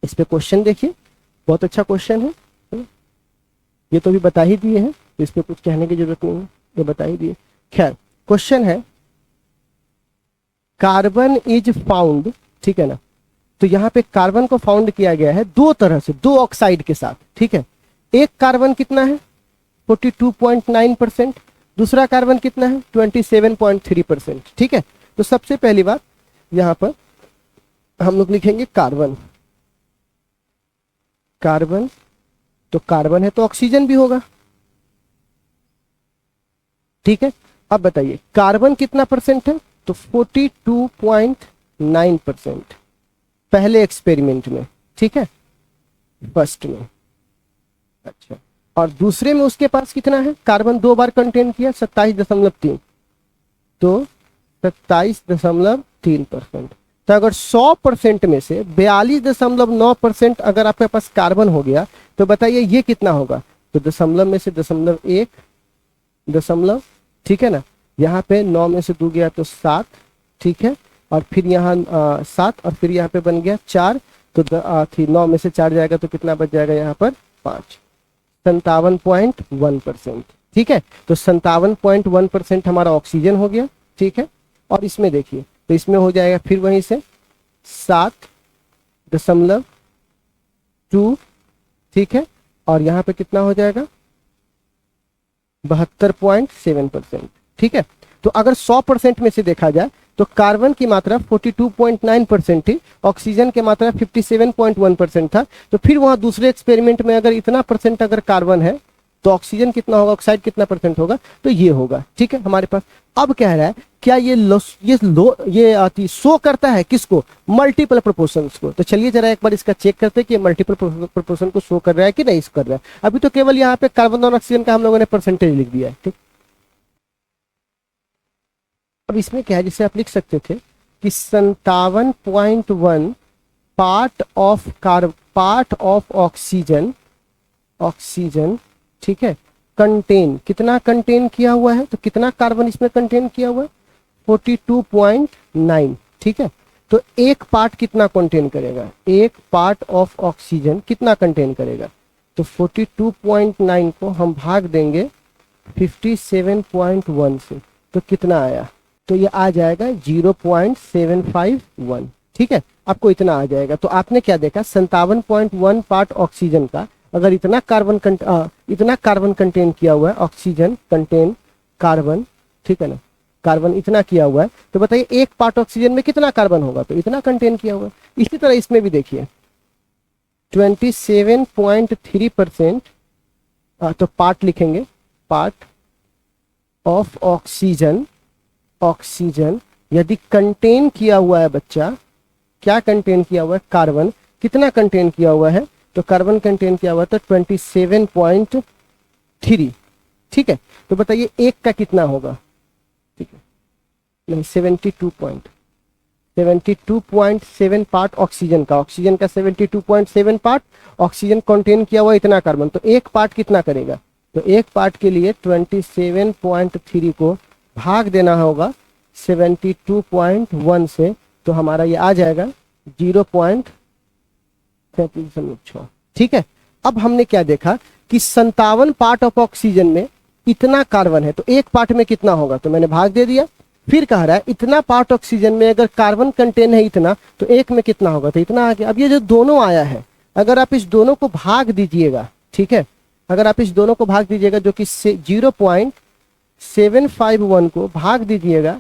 इस पे क्वेश्चन देखिए, बहुत अच्छा क्वेश्चन है। ये तो भी बता ही दिए हैं, इस पे कुछ कहने की जरूरत नहीं है, ये बता ही दिए। खैर, क्वेश्चन है कार्बन इज फाउंड, ठीक है ना, तो यहाँ पे कार्बन को फाउंड किया गया है दो तरह से, दो ऑक्साइड के साथ। ठीक है, एक कार्बन कितना है 42.9%, दूसरा कार्बन कितना है 27.3%। ठीक है, तो सबसे पहली बात यहां पर हम लोग लिखेंगे कार्बन। कार्बन, तो कार्बन है तो ऑक्सीजन भी होगा। ठीक है, अब बताइए कार्बन कितना परसेंट है, तो 42.9% पहले एक्सपेरिमेंट में। ठीक है, फर्स्ट में। अच्छा, और दूसरे में उसके पास कितना है, कार्बन 2 बार कंटेन किया 27.3, तो 27.3%। तो अगर 100% में से 42.9% अगर आपके पास कार्बन हो गया तो बताइए ये कितना होगा, तो दशमलव में से दशमलव 1 दशमलव, ठीक है ना, यहाँ पे 9 में से 2 गया तो 7, ठीक है, और फिर यहाँ 7 और फिर यहाँ पे बन गया 4, तो 9 में से 4 जाएगा तो कितना बच जाएगा यहाँ पर 5, 57.1%। ठीक है, तो 57.1% हमारा ऑक्सीजन हो गया। ठीक है, और इसमें देखिए तो इसमें हो जाएगा फिर वहीं से 7.2, ठीक है, और यहाँ पे कितना हो जाएगा 72.7%। ठीक है, तो अगर 100% में से देखा जाए तो कार्बन की मात्रा 42.9% थी, ऑक्सीजन की मात्रा 57.1% था। तो फिर वहां दूसरे एक्सपेरिमेंट में अगर इतना परसेंट अगर कार्बन है तो ऑक्सीजन कितना होगा, ऑक्साइड कितना परसेंट होगा, तो ये होगा। ठीक है, हमारे पास अब कह रहा है क्या ये आती शो करता है किसको, मल्टीपल प्रोपोर्शंस को। तो चलिए जरा एक बार इसका चेक करते हैं कि मल्टीपल प्रोपोर्शन को शो कर रहा है कि नहीं कर रहा है। अभी तो केवल यहाँ पे कार्बन और ऑक्सीजन का हम लोगों ने परसेंटेज लिख दिया है। ठीक, अब इसमें क्या है, जिसे आप लिख सकते थे कि 57.1 पार्ट ऑफ ऑक्सीजन, ठीक है, कंटेन, कितना कंटेन किया हुआ है, तो कितना कार्बन इसमें कंटेन किया हुआ है 42.9। ठीक है, तो एक पार्ट कितना कंटेन करेगा, एक पार्ट ऑफ ऑक्सीजन कितना कंटेन करेगा, तो 42.9 को हम भाग देंगे 57.1 से, तो कितना आया, तो ये आ जाएगा 0.751। ठीक है, आपको इतना आ जाएगा। तो आपने क्या देखा, 57.1 पार्ट ऑक्सीजन का अगर इतना कार्बन कंटेन किया हुआ है, ऑक्सीजन कंटेन कार्बन, ठीक है ना, कार्बन इतना किया हुआ है, तो बताइए एक पार्ट ऑक्सीजन में कितना कार्बन होगा, तो इतना कंटेन किया हुआ है। इसी तरह इसमें भी देखिए 27.3% तो पार्ट लिखेंगे, पार्ट ऑफ ऑक्सीजन, ऑक्सीजन यदि कंटेन किया हुआ है बच्चा, क्या कंटेन किया हुआ है, कार्बन कितना कंटेन किया हुआ है, तो कार्बन कंटेन किया हुआ है तो 27.3, ठीक है। तो बताइए एक का कितना होगा, ठीक है, नहीं 72.7 पार्ट ऑक्सीजन का, ऑक्सीजन का 72.7 पार्ट ऑक्सीजन कंटेन किया हुआ इतना कार्बन, तो एक पार्ट कितना करेगा, तो एक पार्ट के लिए 27.3 को भाग देना होगा 72.1 से, तो हमारा ये आ जाएगा 0.33, ठीक है। अब हमने क्या देखा कि 57 पार्ट ऑफ ऑक्सीजन में इतना कार्बन है, तो एक पार्ट में कितना होगा, तो मैंने भाग दे दिया। फिर कह रहा है इतना पार्ट ऑक्सीजन में अगर कार्बन कंटेन है इतना, तो एक में कितना होगा, तो इतना आ गया। अब ये जो दोनों आया है, अगर आप इस दोनों को भाग दीजिएगा, ठीक है, अगर आप इस दोनों को भाग दीजिएगा जो कि 0.751 को भाग दीजिएगा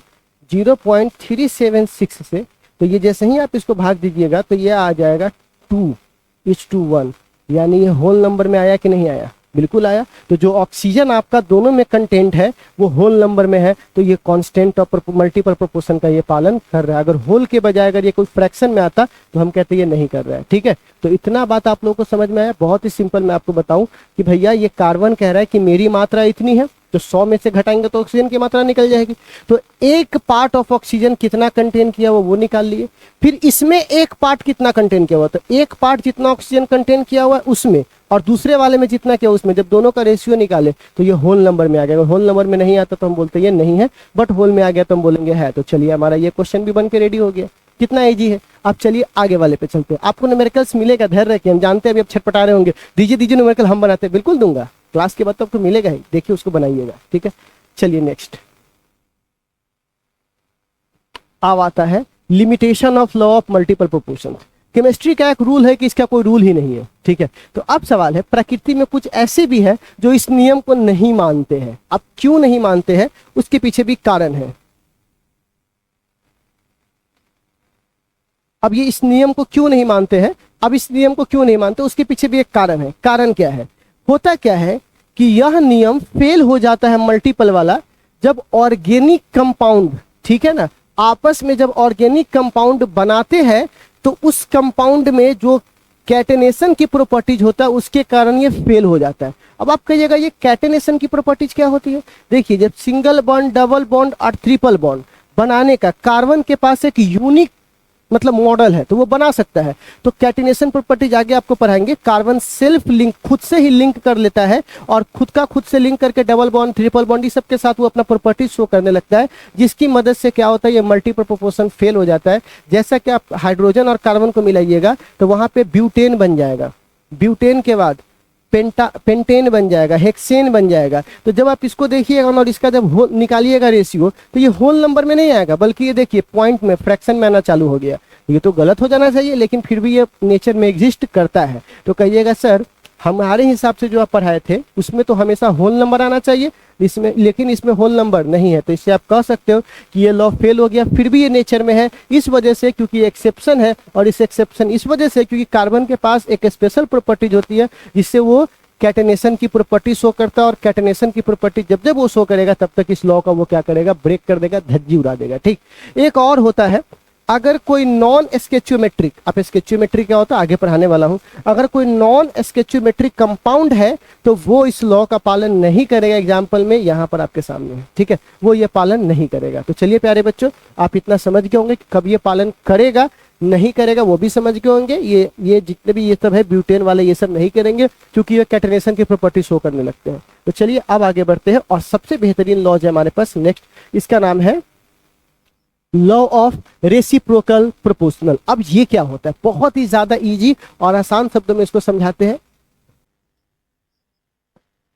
0.376 से, तो ये जैसे ही आप इसको भाग दीजिएगा तो ये आ जाएगा 2:1, यानी ये होल नंबर में आया कि नहीं आया, बिल्कुल आया। तो जो ऑक्सीजन आपका दोनों में कंटेंट है वो होल नंबर में है, तो ये कांस्टेंट ऑफ मल्टीपल प्रोपोर्शन का ये पालन कर रहा है। अगर होल के बजाय अगर ये कोई फ्रैक्शन में आता तो हम कहते ये नहीं कर रहा है, ठीक है। तो इतना बात आप लोगों को समझ में आया। बहुत ही सिंपल मैं आपको बताऊं कि भैया ये कार्बन कह रहा है कि मेरी मात्रा इतनी है, तो 100 में से घटाएंगे तो ऑक्सीजन की मात्रा निकल जाएगी। तो एक पार्ट ऑफ ऑक्सीजन कितना कंटेन किया हुआ वो निकाल लिए। फिर इसमें एक पार्ट कितना कंटेन किया हुआ, तो एक पार्ट जितना ऑक्सीजन कंटेन किया हुआ है उसमें और दूसरे वाले में जितना किया उसमें, जब दोनों का रेशियो निकाले तो ये होल नंबर में आ गया। अगर होल नंबर में नहीं आता तो हम बोलते ये नहीं है, बट होल में आ गया तो हम बोलेंगे है। तो चलिए हमारा ये क्वेश्चन भी बन के रेडी हो गया। कितना इजी है। अब चलिए आगे वाले पे चलते हैं। आपको न्यूमेरिकल्स मिलेगा, धैर्य रखिए। हम जानते हैं अभी आप छटपटा रहे होंगे, दीजिए दीजिए न्यूमेरिकल, हम बनाते हैं। बिल्कुल दूंगा, क्लास के बाद तो आपको मिलेगा ही, देखिए उसको बनाइएगा, ठीक है। चलिए नेक्स्ट अब आता है limitation of law of multiple proportion. Chemistry का एक रूल है कि इसका कोई रूल ही नहीं है, ठीक है। तो अब सवाल है, प्रकृति में कुछ ऐसे भी है जो इस नियम को नहीं मानते हैं। अब क्यों नहीं मानते हैं उसके पीछे भी कारण है। अब ये इस नियम को क्यों नहीं मानते हैं, अब इस नियम को क्यों नहीं मानते उसके पीछे भी एक कारण है। कारण क्या है, होता क्या है कि यह नियम फेल हो जाता है मल्टीपल वाला जब ऑर्गेनिक कंपाउंड, ठीक है ना, आपस में जब ऑर्गेनिक कंपाउंड बनाते हैं तो उस कंपाउंड में जो कैटेनेशन की प्रॉपर्टीज होता है उसके कारण ये फेल हो जाता है। अब आप कहिएगा ये कैटेनेशन की प्रॉपर्टीज क्या होती है। देखिए जब सिंगल बॉन्ड, डबल बॉन्ड और ट्रिपल बॉन्ड बनाने का कार्बन के पास एक यूनिक मतलब मॉडल है तो वो बना सकता है। तो कैटिनेशन प्रॉपर्टीज आगे आपको पढ़ाएंगे। कार्बन सेल्फ लिंक, खुद से ही लिंक कर लेता है और खुद से लिंक करके डबल बॉन्ड, ट्रिपल बॉन्ड इस सब के साथ वो अपना प्रॉपर्टीज शो करने लगता है, जिसकी मदद से क्या होता है ये मल्टीपल प्रोपोर्शन फेल हो जाता है। जैसा कि आप हाइड्रोजन और कार्बन को मिलाइएगा तो वहां पे ब्यूटेन बन जाएगा, ब्यूटेन के बाद पेंटेन बन जाएगा, हेक्सेन बन जाएगा। तो जब आप इसको देखिएगा और इसका जब निकालिएगा रेशियो तो ये होल नंबर में नहीं आएगा, बल्कि ये देखिए पॉइंट में, फ्रैक्शन में आना चालू हो गया। ये तो गलत हो जाना चाहिए लेकिन फिर भी ये नेचर में एग्जिस्ट करता है। तो कहिएगा सर हमारे हिसाब से जो आप पढ़ाए थे उसमें तो हमेशा होल नंबर आना चाहिए, इसमें लेकिन इसमें होल नंबर नहीं है। तो इससे आप कह सकते हो कि ये लॉ फेल हो गया। फिर भी ये नेचर में है इस वजह से क्योंकि एक्सेप्शन है, और इस एक्सेप्शन इस वजह से क्योंकि कार्बन के पास एक स्पेशल प्रॉपर्टीज होती है जिससे वो कैटेनेशन की प्रॉपर्टी शो करता है। और कैटेनेशन की प्रॉपर्टी जब जब वो शो करेगा तब तक इस लॉ का वो क्या करेगा, ब्रेक कर देगा, धज्जी उड़ा देगा। ठीक, एक और होता है, अगर कोई नॉन स्केचोमेट्रिक, आप स्केचोमेट्रिक क्या होता है आगे पढ़ाने वाला हूं, अगर कोई नॉन स्केचोमेट्रिक कंपाउंड है तो वो इस लॉ का पालन नहीं करेगा। एग्जांपल में यहां पर आपके सामने है, ठीक है, वो ये पालन नहीं करेगा। तो चलिए प्यारे बच्चों आप इतना समझ गए होंगे कि कब ये पालन करेगा नहीं करेगा वो भी समझ गए होंगे। ये जितने भी ये सब है ब्यूटेन वाले ये सब नहीं करेंगे क्योंकि ये कैटेनेशन की प्रॉपर्टी शो करने लगते हैं। तो चलिए अब आगे बढ़ते हैं और सबसे बेहतरीन लॉ है हमारे पास नेक्स्ट, इसका नाम है लॉ ऑफ रेसिप्रोकल प्रोपोर्शनल। अब ये क्या होता है, बहुत ही ज्यादा इजी और आसान शब्दों में इसको समझाते हैं।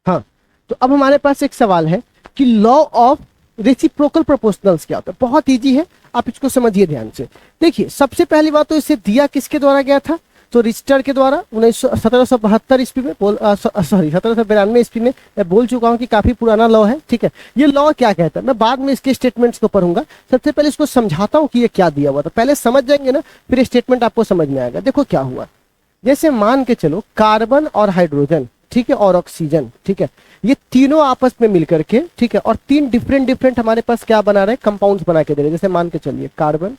हाँ, तो अब हमारे पास एक सवाल है कि लॉ ऑफ रेसिप्रोकल प्रोपोर्शनल्स क्या होता है। बहुत इजी है, आप इसको समझिए ध्यान से। देखिए सबसे पहली बात तो इसे दिया किसके द्वारा गया था, तो रिचटर के द्वारा 1772 ईस्वी में 1792 ईस्वी में। मैं बोल चुका हूं कि काफी पुराना लॉ है, ठीक है। ये लॉ क्या कहता है मैं बाद में इसके स्टेटमेंट्स को पढ़ूंगा, सबसे पहले इसको समझाता हूं कि ये क्या दिया हुआ था। पहले समझ जाएंगे ना फिर स्टेटमेंट आपको समझ में आएगा। देखो क्या हुआ, जैसे मान के चलो कार्बन और हाइड्रोजन, ठीक ठीक है, और ऑक्सीजन, ठीक है, ये तीनों आपस में मिलकर के, ठीक है, और तीन डिफरेंट डिफरेंट हमारे पास क्या बना रहे हैं, कंपाउंड्स बना के दे रहे हैं। जैसे मान के चलिए कार्बन,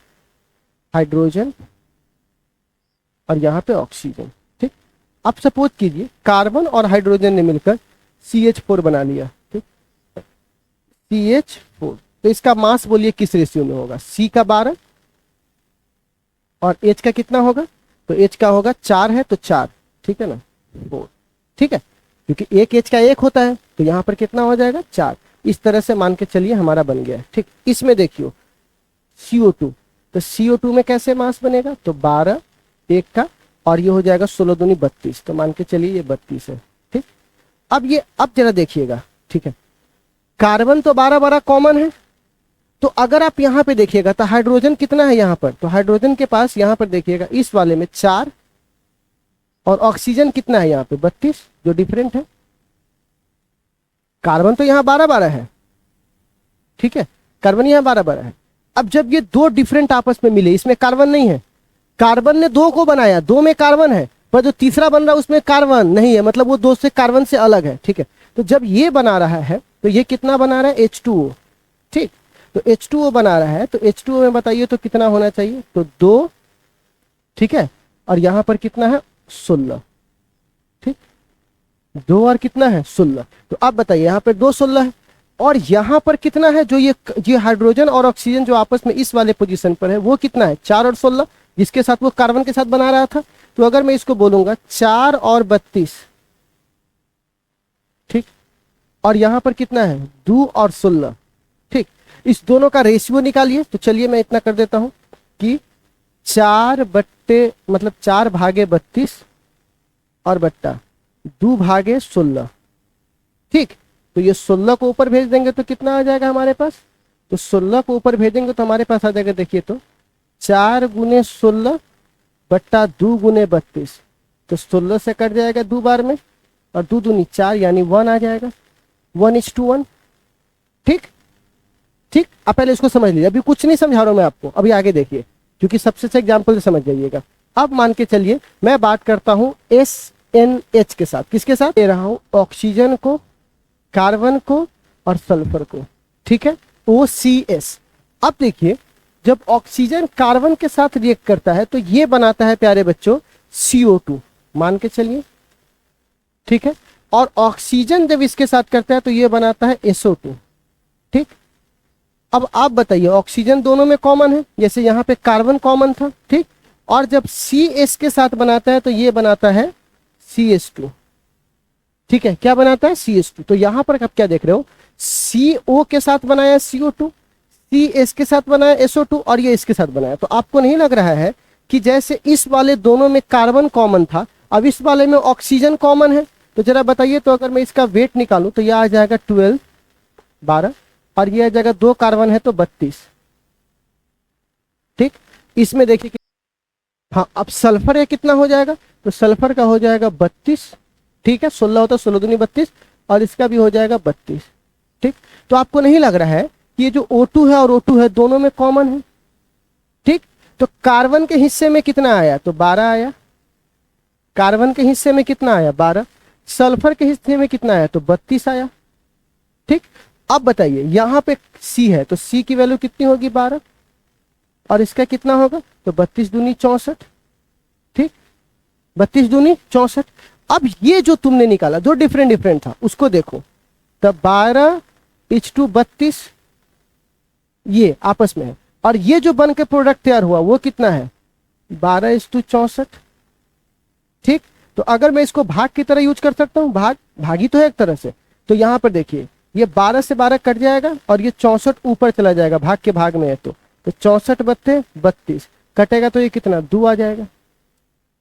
हाइड्रोजन और यहाँ पे ऑक्सीजन, ठीक। अब सपोज कीजिए कार्बन और हाइड्रोजन ने मिलकर CH4 बना लिया, ठीक, CH4। तो इसका मास बोलिए किस रेशियो में होगा, C का 12 और H का कितना होगा, तो H का होगा 4 है तो 4, ठीक है ना, 4, ठीक है, क्योंकि एक H का 1 होता है तो यहाँ पर कितना हो जाएगा 4। इस तरह से मान के चलिए हमारा बन गया है, ठीक। इसमें देखियो CO2, तो CO2 में कैसे मास बनेगा, तो 12 1 का और ये हो जाएगा 16 दूनी 32, तो मान के चलिए ये 32 है, ठीक। अब जरा देखिएगा, ठीक है, कार्बन तो 12 कॉमन है, तो अगर आप यहाँ पे देखिएगा तो हाइड्रोजन कितना है यहाँ पर, तो हाइड्रोजन के पास यहाँ पर देखिएगा इस वाले में 4 और ऑक्सीजन कितना है यहाँ पे 32, जो डिफरेंट है। कार्बन तो यहाँ 12 है, ठीक है, कार्बन यहाँ 12 है। अब जब ये दो डिफरेंट आपस में मिले, इसमें कार्बन नहीं है, कार्बन ने 2 को बनाया, 2 में कार्बन है, पर जो तीसरा बन रहा है उसमें कार्बन नहीं है, मतलब वो 2 से कार्बन से अलग है, ठीक है। तो जब ये बना रहा है तो ये कितना बना रहा है H2O, ठीक, तो H2O बना रहा है, तो H2O में बताइए तो कितना होना चाहिए, तो 2, ठीक है, और यहां पर कितना है 16, ठीक, 2 और कितना है 16। तो अब बताइए यहाँ पर 2 16 है, और यहां पर कितना है, जो ये हाइड्रोजन और ऑक्सीजन जो आपस में इस वाले पोजीशन पर है वो कितना है 4 और 16, जिसके साथ वो कार्बन के साथ बना रहा था। तो अगर मैं इसको बोलूंगा 4 और 32, ठीक, और यहां पर कितना है 2 और 16, ठीक, इस दोनों का रेशियो निकालिए। तो चलिए मैं इतना कर देता हूं कि 4 मतलब 4 भागे 32 और बट्टा 2 भागे 16, ठीक। तो ये 16 को ऊपर भेज देंगे तो कितना आ जाएगा हमारे पास, तो 16 को ऊपर भेजेंगे तो हमारे पास आ जाएगा, देखिए तो 4 गुने 16 बट्टा 2 गुने 32, तो 16 से कट जाएगा 2 बार में, और 2 दूनी 4 यानी 1 आ जाएगा, 1:1, ठीक ठीक। अब पहले इसको समझ लीजिए, अभी कुछ नहीं समझा रहा हूं मैं आपको, अभी आगे देखिए, क्योंकि सबसे अच्छा एग्जाम्पल से समझ जाइएगा। अब मान के चलिए मैं बात करता हूं SNH के साथ, किसके साथ दे रहा हूं, ऑक्सीजन को, कार्बन को और सल्फर को, ठीक है, OCS। अब देखिए जब ऑक्सीजन कार्बन के साथ रिएक्ट करता है तो ये बनाता है प्यारे बच्चों CO2, मान के चलिए, ठीक है, और ऑक्सीजन जब इसके साथ करता है तो ये बनाता है SO2, ठीक। अब आप बताइए ऑक्सीजन दोनों में कॉमन है, जैसे यहाँ पे कार्बन कॉमन था, ठीक, और जब CS के साथ बनाता है तो ये बनाता है CH2, ठीक है, क्या बनाता है CH2। तो यहां पर आप क्या देख रहे हो, CO के साथ बनाया CO2, CS के साथ बनाया SO2 और ये इसके साथ बनाया। तो आपको नहीं लग रहा है कि जैसे इस वाले दोनों में कार्बन कॉमन था, अब इस वाले में ऑक्सीजन कॉमन है, तो जरा बताइए, तो अगर मैं इसका वेट निकालूं तो यह आ जाएगा 12 12 और ये आ जाएगा 2 कार्बन है तो 32, ठीक। इसमें देखिए हाँ, अब सल्फर है कितना हो जाएगा, तो सल्फर का हो जाएगा 32, ठीक है, 16 होता है 16 दूनी 32 और इसका भी हो जाएगा 32, ठीक। तो आपको नहीं लग रहा है कि ये जो O2 है और O2 है दोनों में कॉमन है, ठीक। तो कार्बन के हिस्से में कितना आया, तो 12 आया, कार्बन के हिस्से में कितना आया 12, सल्फर के हिस्से में कितना आया, तो 32 आया, ठीक। अब बताइए यहां पे C है तो C की वैल्यू कितनी होगी 12 और इसका कितना होगा, तो 32 दूनी 64, ठीक, 32 दूनी 64। अब ये जो तुमने निकाला जो डिफरेंट डिफरेंट था उसको देखो, तब 12:2 32 ये आपस में है, और ये जो बन के प्रोडक्ट तैयार हुआ वो कितना है 12:64, ठीक। तो अगर मैं इसको भाग की तरह यूज कर सकता हूं, भागी तो है एक तरह से, तो यहां पर देखिए ये 12 से 12 कट जाएगा और ये 64 ऊपर चला जाएगा, भाग के भाग में है तो 64 बत्ते 32 कटेगा तो ये कितना 2 आ जाएगा।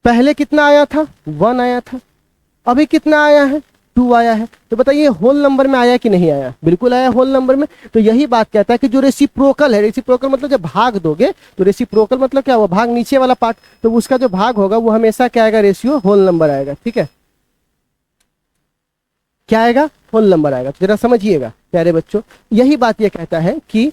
पहले कितना आया था 1 आया था, अभी कितना आया है 2 आया है। तो बताइए होल नंबर में आया कि नहीं आया, बिल्कुल आया होल नंबर में। तो यही बात कहता है कि जो रेसिप्रोकल है, रेसिप्रोकल मतलब जब भाग दोगे तो रेसिप्रोकल मतलब क्या हुआ, भाग नीचे वाला पार्ट, तो उसका जो भाग होगा वो हमेशा क्या आएगा, रेशियो होल नंबर आएगा, ठीक है, क्या आएगा होल नंबर आएगा। तो जरा समझिएगा प्यारे बच्चों, यही बात ये कहता है कि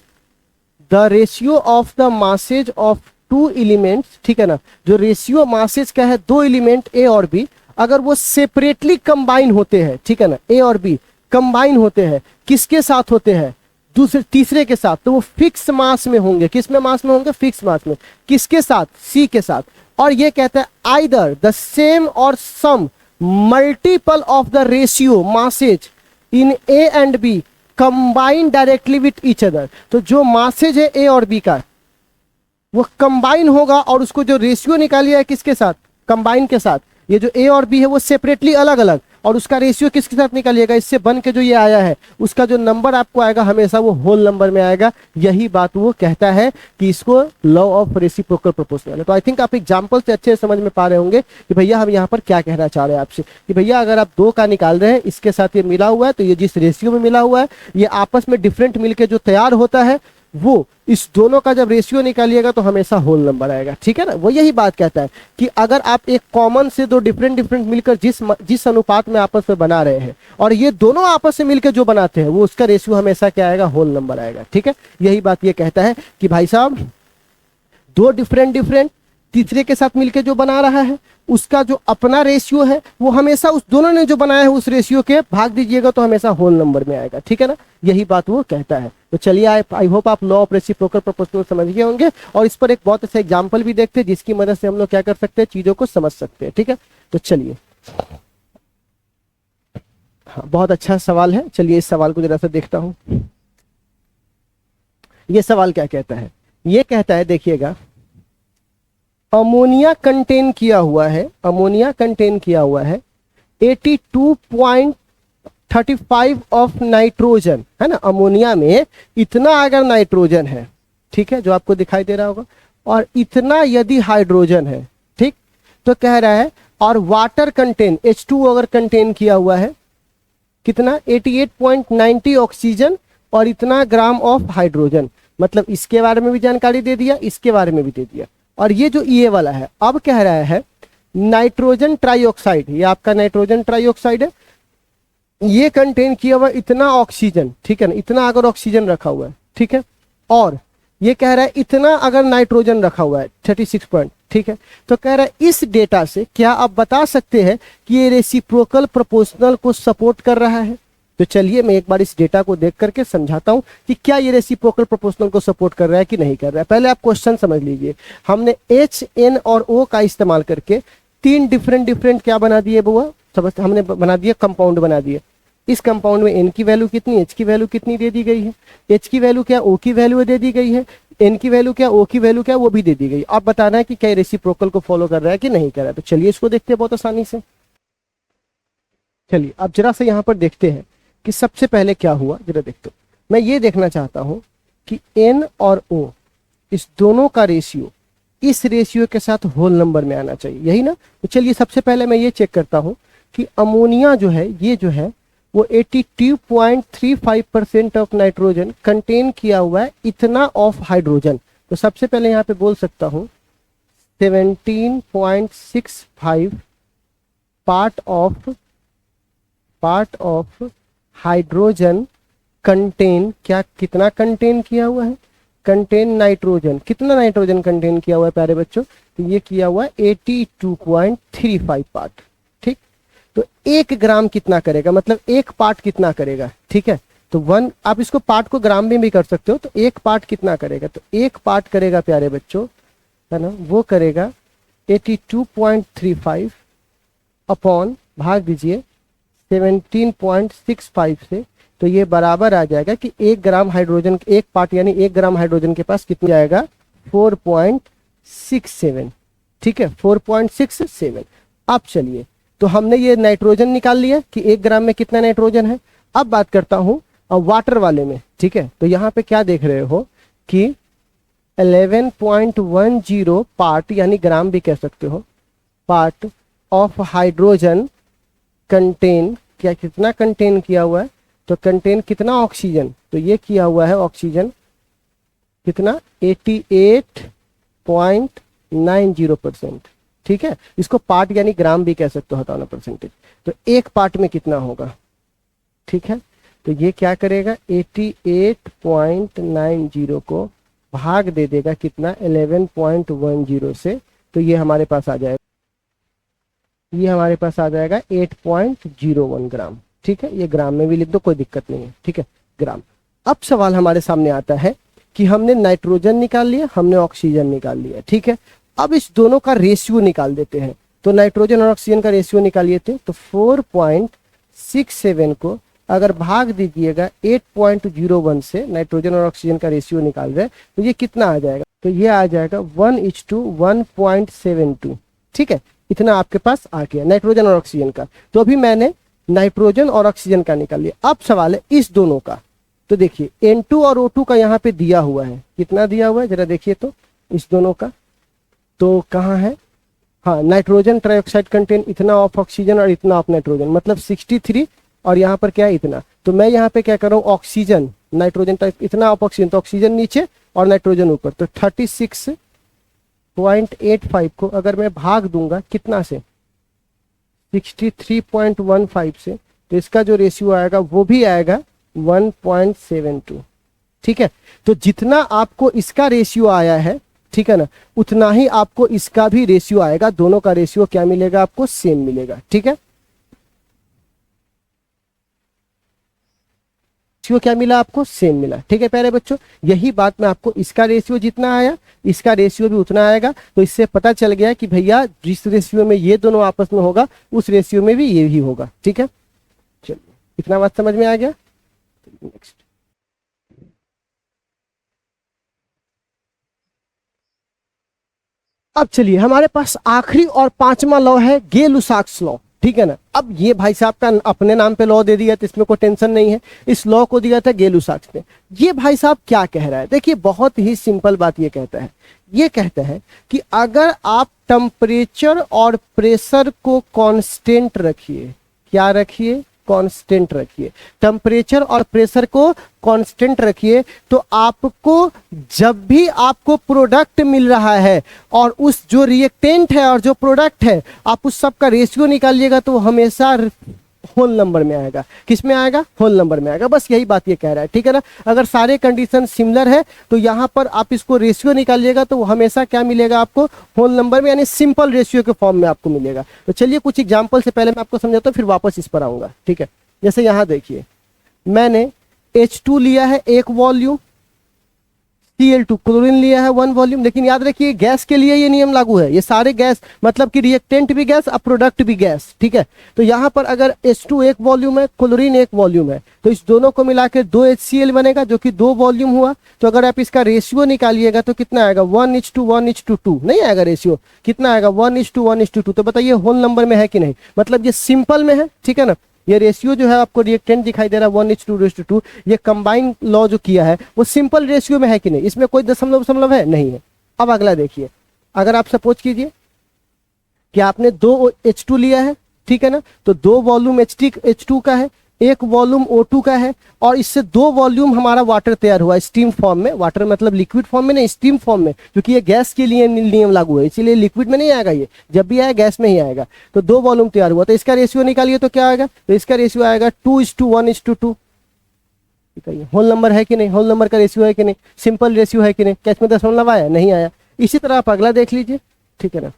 the ratio of the masses of 2 elements, ठीक है ना, जो रेशियो मासेज का है 2 एलिमेंट A और B, अगर वो सेपरेटली कंबाइन होते हैं, ठीक है ना, ए और बी कंबाइन होते हैं, किसके साथ होते हैं, दूसरे तीसरे के साथ, तो वो फिक्स मास में होंगे। किस में मास में होंगे, फिक्स मास में। किसके साथ, सी के साथ। और ये कहता है either the same or some multiple of the ratio masses in A and B combine directly with each other. तो जो मासेज है ए और बी का वो कंबाइन होगा और उसको जो रेशियो निकालिए है किसके साथ, कंबाइन के साथ। ये जो ए और बी है वो सेपरेटली अलग अलग, और उसका रेशियो किसके साथ निकालिएगा, इससे बन के जो ये आया है उसका जो नंबर आपको आएगा हमेशा वो होल नंबर में आएगा। यही बात वो कहता है कि इसको लॉ ऑफ रेसिप्रोकल प्रोपोर्शनल है। तो आई थिंक आप एग्जांपल से अच्छे से समझ में पा रहे होंगे कि भैया हम यहाँ पर क्या कहना चाह रहे हैं आपसे, कि भैया अगर आप 2 का निकाल रहे हैं, इसके साथ ये मिला हुआ है, तो ये जिस रेशियो में मिला हुआ है ये आपस में डिफरेंट मिलके जो तैयार होता है वो इस दोनों का जब रेशियो निकालिएगा तो हमेशा होल नंबर आएगा। ठीक है ना, वो यही बात कहता है कि अगर आप एक कॉमन से 2 डिफरेंट मिलकर जिस अनुपात में आपस में बना रहे हैं और ये दोनों आपस में मिलकर जो बनाते हैं वो उसका रेशियो हमेशा क्या आएगा, होल नंबर आएगा। ठीक है, यही बात ये कहता है कि भाई साहब 2 डिफरेंट तीसरे के साथ मिलकर जो बना रहा है उसका जो अपना रेशियो है वो हमेशा उस दोनों ने जो बनाया है उस रेशियो के भाग दीजिएगा तो हमेशा होल नंबर में आएगा। ठीक है ना, यही बात वो कहता है। तो चलिए आई होप आप लॉ ऑफ रेसिप्रोकल प्रोपोर्शनल समझ गए होंगे, और इस पर एक बहुत अच्छा एग्जांपल भी देखते हैं जिसकी मदद से हम लोग क्या कर सकते हैं, चीजों को समझ सकते हैं। ठीक है, तो चलिए, हाँ बहुत अच्छा सवाल है। चलिए इस सवाल को जरा सा देखता हूं। ये सवाल क्या कहता है, ये कहता है देखिएगा, अमोनिया कंटेन किया हुआ है, अमोनिया कंटेन किया हुआ है 82.35 ऑफ नाइट्रोजन, है ना। अमोनिया में इतना अगर नाइट्रोजन है, ठीक है, जो आपको दिखाई दे रहा होगा, और इतना यदि हाइड्रोजन है, ठीक, तो कह रहा है, और वाटर कंटेन H2 अगर कंटेन किया हुआ है कितना 88.90 ऑक्सीजन और इतना ग्राम ऑफ हाइड्रोजन। मतलब इसके बारे में भी जानकारी दे दिया, इसके बारे में भी दे दिया। और ये जो ये वाला है अब कह रहा है नाइट्रोजन ट्राइऑक्साइड, ये आपका नाइट्रोजन ट्राइऑक्साइड है, ये कंटेन किया हुआ इतना ऑक्सीजन, ठीक है ना, इतना अगर ऑक्सीजन रखा हुआ है, ठीक है, और ये कह रहा है इतना अगर नाइट्रोजन रखा हुआ है 36 पॉइंट, ठीक है। तो कह रहा है इस डेटा से क्या आप बता सकते हैं कि ये रेसिप्रोकल प्रोपोर्शनल को सपोर्ट कर रहा है। तो चलिए मैं एक बार इस डेटा को देख करके समझाता हूं कि क्या ये रेसिप्रोकल प्रोपोर्शनल को सपोर्ट कर रहा है कि नहीं कर रहा है। पहले आप क्वेश्चन समझ लीजिए। हमने H, N और O का इस्तेमाल करके 3 डिफरेंट क्या बना दिए बुआ, हमने बना दिया कंपाउंड बना दिए। इस कंपाउंड में N की वैल्यू कितनी, H की वैल्यू कितनी दे दी गई है, H की वैल्यू क्या, O की वैल्यू दे दी गई है, N की वैल्यू क्या, O की वैल्यू क्या, वो भी दे दी गई। अब बताना है कि क्या रेसिप्रोकल को फॉलो कर रहा है कि नहीं कर रहा है। तो चलिए इसको देखते हैं बहुत आसानी से। चलिए अब जरा सा यहाँ पर देखते हैं कि सबसे पहले क्या हुआ, जरा देखते। मैं ये देखना चाहता हूं कि N और O इस दोनों का रेशियो इस रेशियो के साथ होल नंबर में आना चाहिए, यही ना। तो चलिए सबसे पहले मैं ये चेक करता हूं कि अमोनिया जो है, ये जो है वो 82.35% ऑफ नाइट्रोजन कंटेन किया हुआ है इतना ऑफ हाइड्रोजन। तो सबसे पहले यहाँ पे बोल सकता हूँ 17.65 पार्ट ऑफ हाइड्रोजन कंटेन, क्या कितना कंटेन किया हुआ है, कंटेन नाइट्रोजन, कितना नाइट्रोजन कंटेन किया हुआ है प्यारे बच्चों, तो ये किया हुआ है 82.35 पार्ट। ठीक, तो 1 ग्राम कितना करेगा, मतलब 1 पार्ट कितना करेगा, ठीक है। तो 1, आप इसको पार्ट को ग्राम में भी कर सकते हो, तो 1 पार्ट कितना करेगा, तो 1 पार्ट करेगा प्यारे बच्चों, है ना, वो करेगा 82.35 अपॉन भाग दीजिए 17.65 से, तो ये बराबर आ जाएगा कि 1 ग्राम हाइड्रोजन, 1 पार्ट यानी 1 ग्राम हाइड्रोजन के पास कितना जाएगा 4.67, ठीक है, 4.67। अब चलिए, तो हमने ये नाइट्रोजन निकाल लिया कि 1 ग्राम में कितना नाइट्रोजन है। अब बात करता हूं वाटर वाले में, ठीक है। तो यहाँ पे क्या देख रहे हो कि 11.10 पार्ट यानी ग्राम भी कह सकते हो, पार्ट ऑफ हाइड्रोजन कंटेन, क्या कितना कंटेन किया हुआ है, तो कंटेन कितना ऑक्सीजन, तो ये किया हुआ है ऑक्सीजन कितना 88.90%, ठीक है। इसको पार्ट यानी ग्राम भी कह सकते हो, हटाना परसेंटेज। तो 1 पार्ट में कितना होगा, ठीक है, तो ये क्या करेगा 88.90 को भाग दे देगा कितना 11.10 से, तो ये हमारे पास आ जाएगा ये हमारे पास आ जाएगा 8.01 ग्राम। ठीक है, ये ग्राम में भी लिख दो, कोई दिक्कत नहीं है। ठीक है, ग्राम। अब सवाल हमारे सामने आता है कि हमने नाइट्रोजन निकाल लिया, हमने ऑक्सीजन निकाल लिया। ठीक है, अब इस दोनों का रेशियो निकाल देते हैं। तो नाइट्रोजन और ऑक्सीजन का रेशियो निकालिए थे, तो 4.67 को अगर भाग दीजिएगा 8.01 से, नाइट्रोजन और ऑक्सीजन का रेशियो निकाल रहे हैं, तो ये कितना आ जाएगा? तो ये आ जाएगा 1:1.72। ठीक है, इतना आपके पास आ गया नाइट्रोजन और ऑक्सीजन का। तो अभी मैंने नाइट्रोजन और ऑक्सीजन का निकाल लिया। अब सवाल है इस दोनों का। तो देखिए N2 और O2 का यहाँ पे दिया हुआ है, कितना दिया हुआ है जरा देखिए तो इस दोनों का। तो कहाँ है? हाँ, नाइट्रोजन ट्राइऑक्साइड कंटेन इतना ऑफ ऑक्सीजन और इतना ऑफ नाइट्रोजन, मतलब 63, और यहाँ पर क्या है इतना। तो मैं यहाँ पे क्या कर रहा हूँ, ऑक्सीजन नाइट्रोजन टाइप इतना ऑफ ऑक्सीजन, तो ऑक्सीजन नीचे और नाइट्रोजन ऊपर। तो 36.85 को अगर मैं भाग दूंगा कितना से, 63.15 से, तो इसका जो रेशियो आएगा वो भी आएगा 1.72। ठीक है, तो जितना आपको इसका रेशियो आया है, ठीक है ना, उतना ही आपको इसका भी रेशियो आएगा। दोनों का रेशियो क्या मिलेगा आपको? सेम मिलेगा। ठीक है, रेशियो क्या मिला आपको? सेम मिला। ठीक है प्यारे बच्चों, यही बात मैं आपको, इसका रेशियो जितना आया इसका रेशियो भी उतना आएगा। तो इससे पता चल गया कि भैया जिस रेशियो में ये दोनों आपस में होगा उस रेशियो में भी ये ही होगा। ठीक है, चलिए इतना बात समझ में आ गया। नेक्स्ट, अब चलिए हमारे पास आखिरी और पांचवा लॉ है गे-लुसाक्स लॉ। ठीक है ना, अब ये भाई साहब का अपने नाम पे लॉ दे दिया तो इसमें कोई टेंशन नहीं है। इस लॉ को दिया था गे-लुसाक्स ने। ये भाई साहब क्या कह रहा है, देखिए बहुत ही सिंपल बात ये कहता है। ये कहता है कि अगर आप टेम्परेचर और प्रेशर को कांस्टेंट रखिए, क्या रखिए? कांस्टेंट रखिए। टेम्परेचर और प्रेशर को कांस्टेंट रखिए, तो आपको जब भी आपको प्रोडक्ट मिल रहा है और उस जो रिएक्टेंट है और जो प्रोडक्ट है, आप उस सब का रेशियो निकालिएगा तो हमेशा होल नंबर में आएगा। किस में आएगा? होल नंबर में आएगा। बस यही बात ये कह रहा है। ठीक है ना, अगर सारे कंडीशन सिमिलर है तो यहाँ पर आप इसको रेशियो निकालिएगा तो हमेशा क्या मिलेगा आपको? होल नंबर में, यानी सिंपल रेशियो के फॉर्म में आपको मिलेगा। तो चलिए कुछ एग्जाम्पल से पहले मैं आपको समझाता हूँ, फिर वापस इस पर आऊंगा। ठीक है, जैसे यहाँ देखिए मैंने H2 लिया है 1 वॉल्यूम, Cl2 क्लोरीन लिया है 1 वॉल्यूम। लेकिन याद रखिए गैस के लिए ये नियम लागू है, ये सारे गैस मतलब कि रिएक्टेंट भी गैस और प्रोडक्ट भी गैस। ठीक है, तो यहाँ पर अगर H2 1 वॉल्यूम है, क्लोरीन 1 वॉल्यूम है, तो इस दोनों को मिला के 2 HCl बनेगा जो कि 2 वॉल्यूम हुआ। तो अगर आप इसका रेशियो निकालिएगा तो कितना आएगा? 1:1:2 नहीं आएगा रेशियो, कितना आएगा? 1:1:2। तो बताइए होल नंबर में है कि नहीं? मतलब ये सिंपल में है। ठीक है ना, ये रेशियो जो है आपको रिएक्टेंट दिखाई दे रहा है 1:2:2, ये कंबाइन लॉ जो किया है वो सिंपल रेशियो में है कि नहीं? इसमें कोई दशमलव है नहीं है। अब अगला देखिए, अगर आप सपोज कीजिए कि आपने 2 H2 लिया है, ठीक है ना, तो 2 वॉल्यूम H2 का है, 1 वॉल्यूम O2 का है, और इससे 2 वॉल्यूम हमारा वाटर तैयार हुआ स्टीम फॉर्म में। वाटर मतलब लिक्विड फॉर्म में नहीं, स्टीम फॉर्म में, क्योंकि ये गैस के लिए नियम लागू है, इसीलिए लिक्विड में नहीं आएगा, ये जब भी आएगा गैस में ही आएगा। तो 2 वॉल्यूम तैयार हुआ, तो इसका रेशियो निकालिए तो क्या आएगा? तो इसका रेशियो आएगा 2:1:2। होल नंबर है कि नहीं? होल नंबर का रेशियो है कि नहीं? सिंपल रेशियो है कि नहीं? क्या इसमें दशमलव आया? नहीं आया। इसी तरह आप अगला देख लीजिए। ठीक है ना,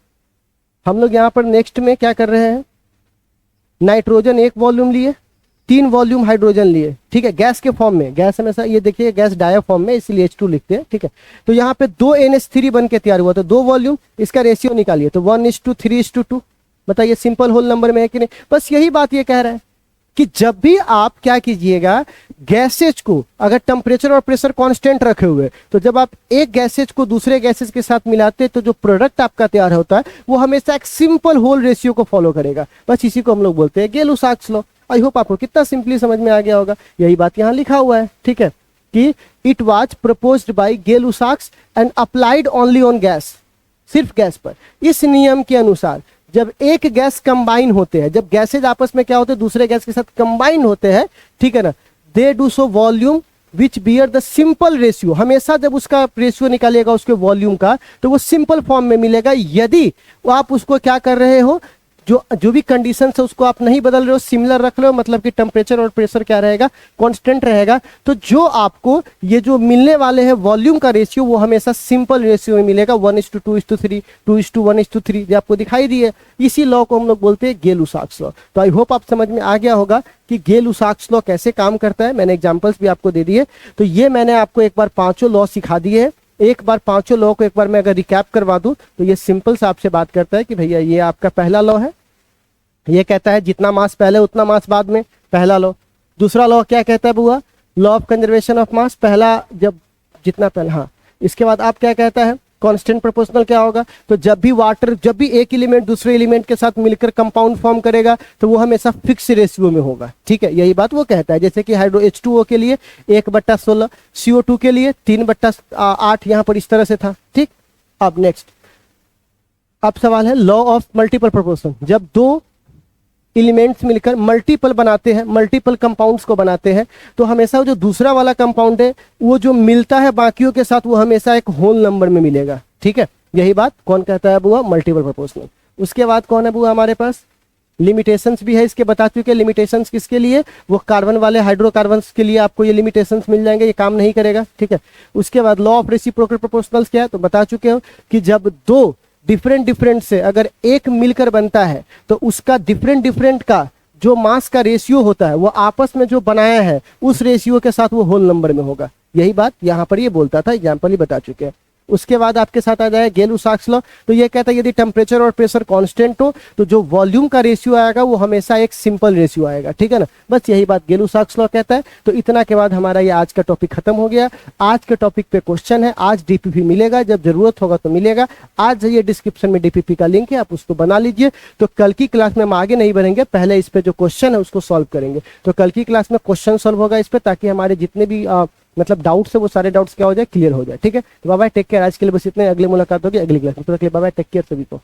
हम लोग यहाँ पर नेक्स्ट में क्या कर रहे हैं, नाइट्रोजन 1 वॉल्यूम लिए, 3 वॉल्यूम हाइड्रोजन लिए। ठीक है, गैस के फॉर्म में, गैस हमेशा ये देखिए गैस डाया फॉर्म में, इसलिए H2 लिखते हैं। ठीक है, तो यहाँ पे 2 NH3 बन के तैयार हुआ, तो 2 वॉल्यूम, इसका रेशियो निकालिए तो 1:3:2। बताइए सिंपल होल नंबर में है कि नहीं? बस यही बात ये कह रहा है कि जब भी आप क्या कीजिएगा, गैसेज को अगर टेम्परेचर और प्रेशर कांस्टेंट रखे हुए, तो जब आप एक गैसेज को दूसरे गैसेज के साथ मिलाते तो जो प्रोडक्ट आपका तैयार होता है वो हमेशा एक सिंपल होल रेशियो को फॉलो करेगा। बस इसी को हम लोग बोलते हैं गे-लुसाक्स लॉ। आई होप आपको कितना सिंपली समझ में आ गया होगा। यही बात यहाँ लिखा हुआ है। ठीक है, कि it was proposed by Gay Lussac's and applied only on gas, सिर्फ गैस पर। इस नियम के अनुसार जब एक गैस कंबाइन होते हैं, जब गैसेज आपस में क्या होते हैं, दूसरे गैस के साथ कंबाइन होते हैं, ठीक है ना, they do so volume which bear the simple ratio. हमेशा जब उसका रेशियो निकालिएगा उसके वॉल्यूम का, तो वो सिंपल फॉर्म में मिलेगा। यदि वो आप उसको क्या कर रहे हो, जो जो भी कंडीशन है उसको आप नहीं बदल रहे हो, सिमिलर रख लो, मतलब कि टेम्परेचर और प्रेशर क्या रहेगा, कांस्टेंट रहेगा। तो जो आपको ये जो मिलने वाले हैं वॉल्यूम का रेशियो वो हमेशा सिंपल रेशियो में मिलेगा, 1:2:3, 2:1:3 जो आपको दिखाई दिए। इसी लॉ को हम लोग बोलते हैं गेल-लुसाक्स लॉ। तो आई होप आप समझ में आ गया होगा कि गेल-लुसाक्स लॉ कैसे काम करता है। मैंने एग्जांपल्स भी आपको दे दिए। तो ये मैंने आपको एक बार पांचों लॉ सिखा दिए हैं। एक बार पांचों लॉ को एक बार मैं अगर रिकैप करवा दूं तो ये सिंपल सा आपसे बात करता है कि भैया ये आपका पहला लॉ है, ये कहता है जितना मास पहले उतना मास बाद में, पहला लॉ। दूसरा लॉ क्या कहता है बुआ, law of conservation of mass, पहला जब जितना पहले, हाँ। इसके बाद आप क्या कहता है, कांस्टेंट प्रोपोर्शनल क्या होगा, तो जब भी वाटर, जब भी एक एलिमेंट दूसरे एलिमेंट के साथ मिलकर कंपाउंड फॉर्म करेगा तो वो हमेशा फिक्स रेशियो में होगा, ठीक है, यही बात वो कहता है। जैसे कि हाइड्रो H2O के लिए 1/16, CO2 के लिए 3/8 यहाँ पर इस तरह से था, ठीक। अब नेक्स्ट अब सवाल है लॉ ऑफ मल्टीपल प्रोपोर्शन। जब दो एलिमेंट्स मिलकर मल्टीपल बनाते हैं, मल्टीपल कंपाउंड्स को बनाते हैं, तो हमेशा जो दूसरा वाला कंपाउंड है वो जो मिलता है बाकियों के साथ वो हमेशा एक होल नंबर में मिलेगा, ठीक है। यही बात कौन कहता है बुआ, मल्टीपल प्रोपोर्शनल। उसके बाद कौन है बुआ हमारे पास, लिमिटेशंस भी है, इसके बता चुके। लिमिटेशंस किसके लिए, वो कार्बन वाले हाइड्रोकार्बन्स के लिए आपको ये लिमिटेशंस मिल जाएंगे, ये काम नहीं करेगा, ठीक है। उसके बाद लॉ ऑफ रेसिप्रोकल प्रोपोर्शनल्स क्या है, तो बता चुके हो कि जब दो डिफरेंट से अगर एक मिलकर बनता है तो उसका डिफरेंट का जो मास का रेशियो होता है वो आपस में जो बनाया है उस रेशियो के साथ वो होल नंबर में होगा। यही बात यहाँ पर ये बोलता था, एग्जाम्पल ही बता चुके हैं। उसके बाद आपके साथ आ जाए गेल-लुसाक्स लॉ। तो ये कहता है यदि टेम्परेचर और प्रेशर कांस्टेंट हो तो जो वॉल्यूम का रेशियो आएगा वो हमेशा एक सिंपल रेशियो आएगा, ठीक है ना। बस यही बात गेल-लुसाक्स लॉ कहता है। तो इतना के बाद हमारा ये आज का टॉपिक खत्म हो गया। आज के टॉपिक पे क्वेश्चन है, आज डीपीपी मिलेगा, जब जरूरत होगा तो मिलेगा। आज ये डिस्क्रिप्शन में डीपीपी का लिंक है, आप उसको बना लीजिए। तो कल की क्लास में हम आगे नहीं बढ़ेंगे, पहले इस पे जो क्वेश्चन है उसको सॉल्व करेंगे। तो कल की क्लास में क्वेश्चन सॉल्व होगा इस पे, ताकि हमारे जितने भी मतलब डाउट्स है वो सारे डाउट्स क्या हो जाए, क्लियर हो जाए, ठीक है। तो बाय बाय, टेक केयर। आज के लिए बस इतने, अगली मुलाकात होगी अगली क्लास में। तो बाय बाय, टेक केयर सभी को।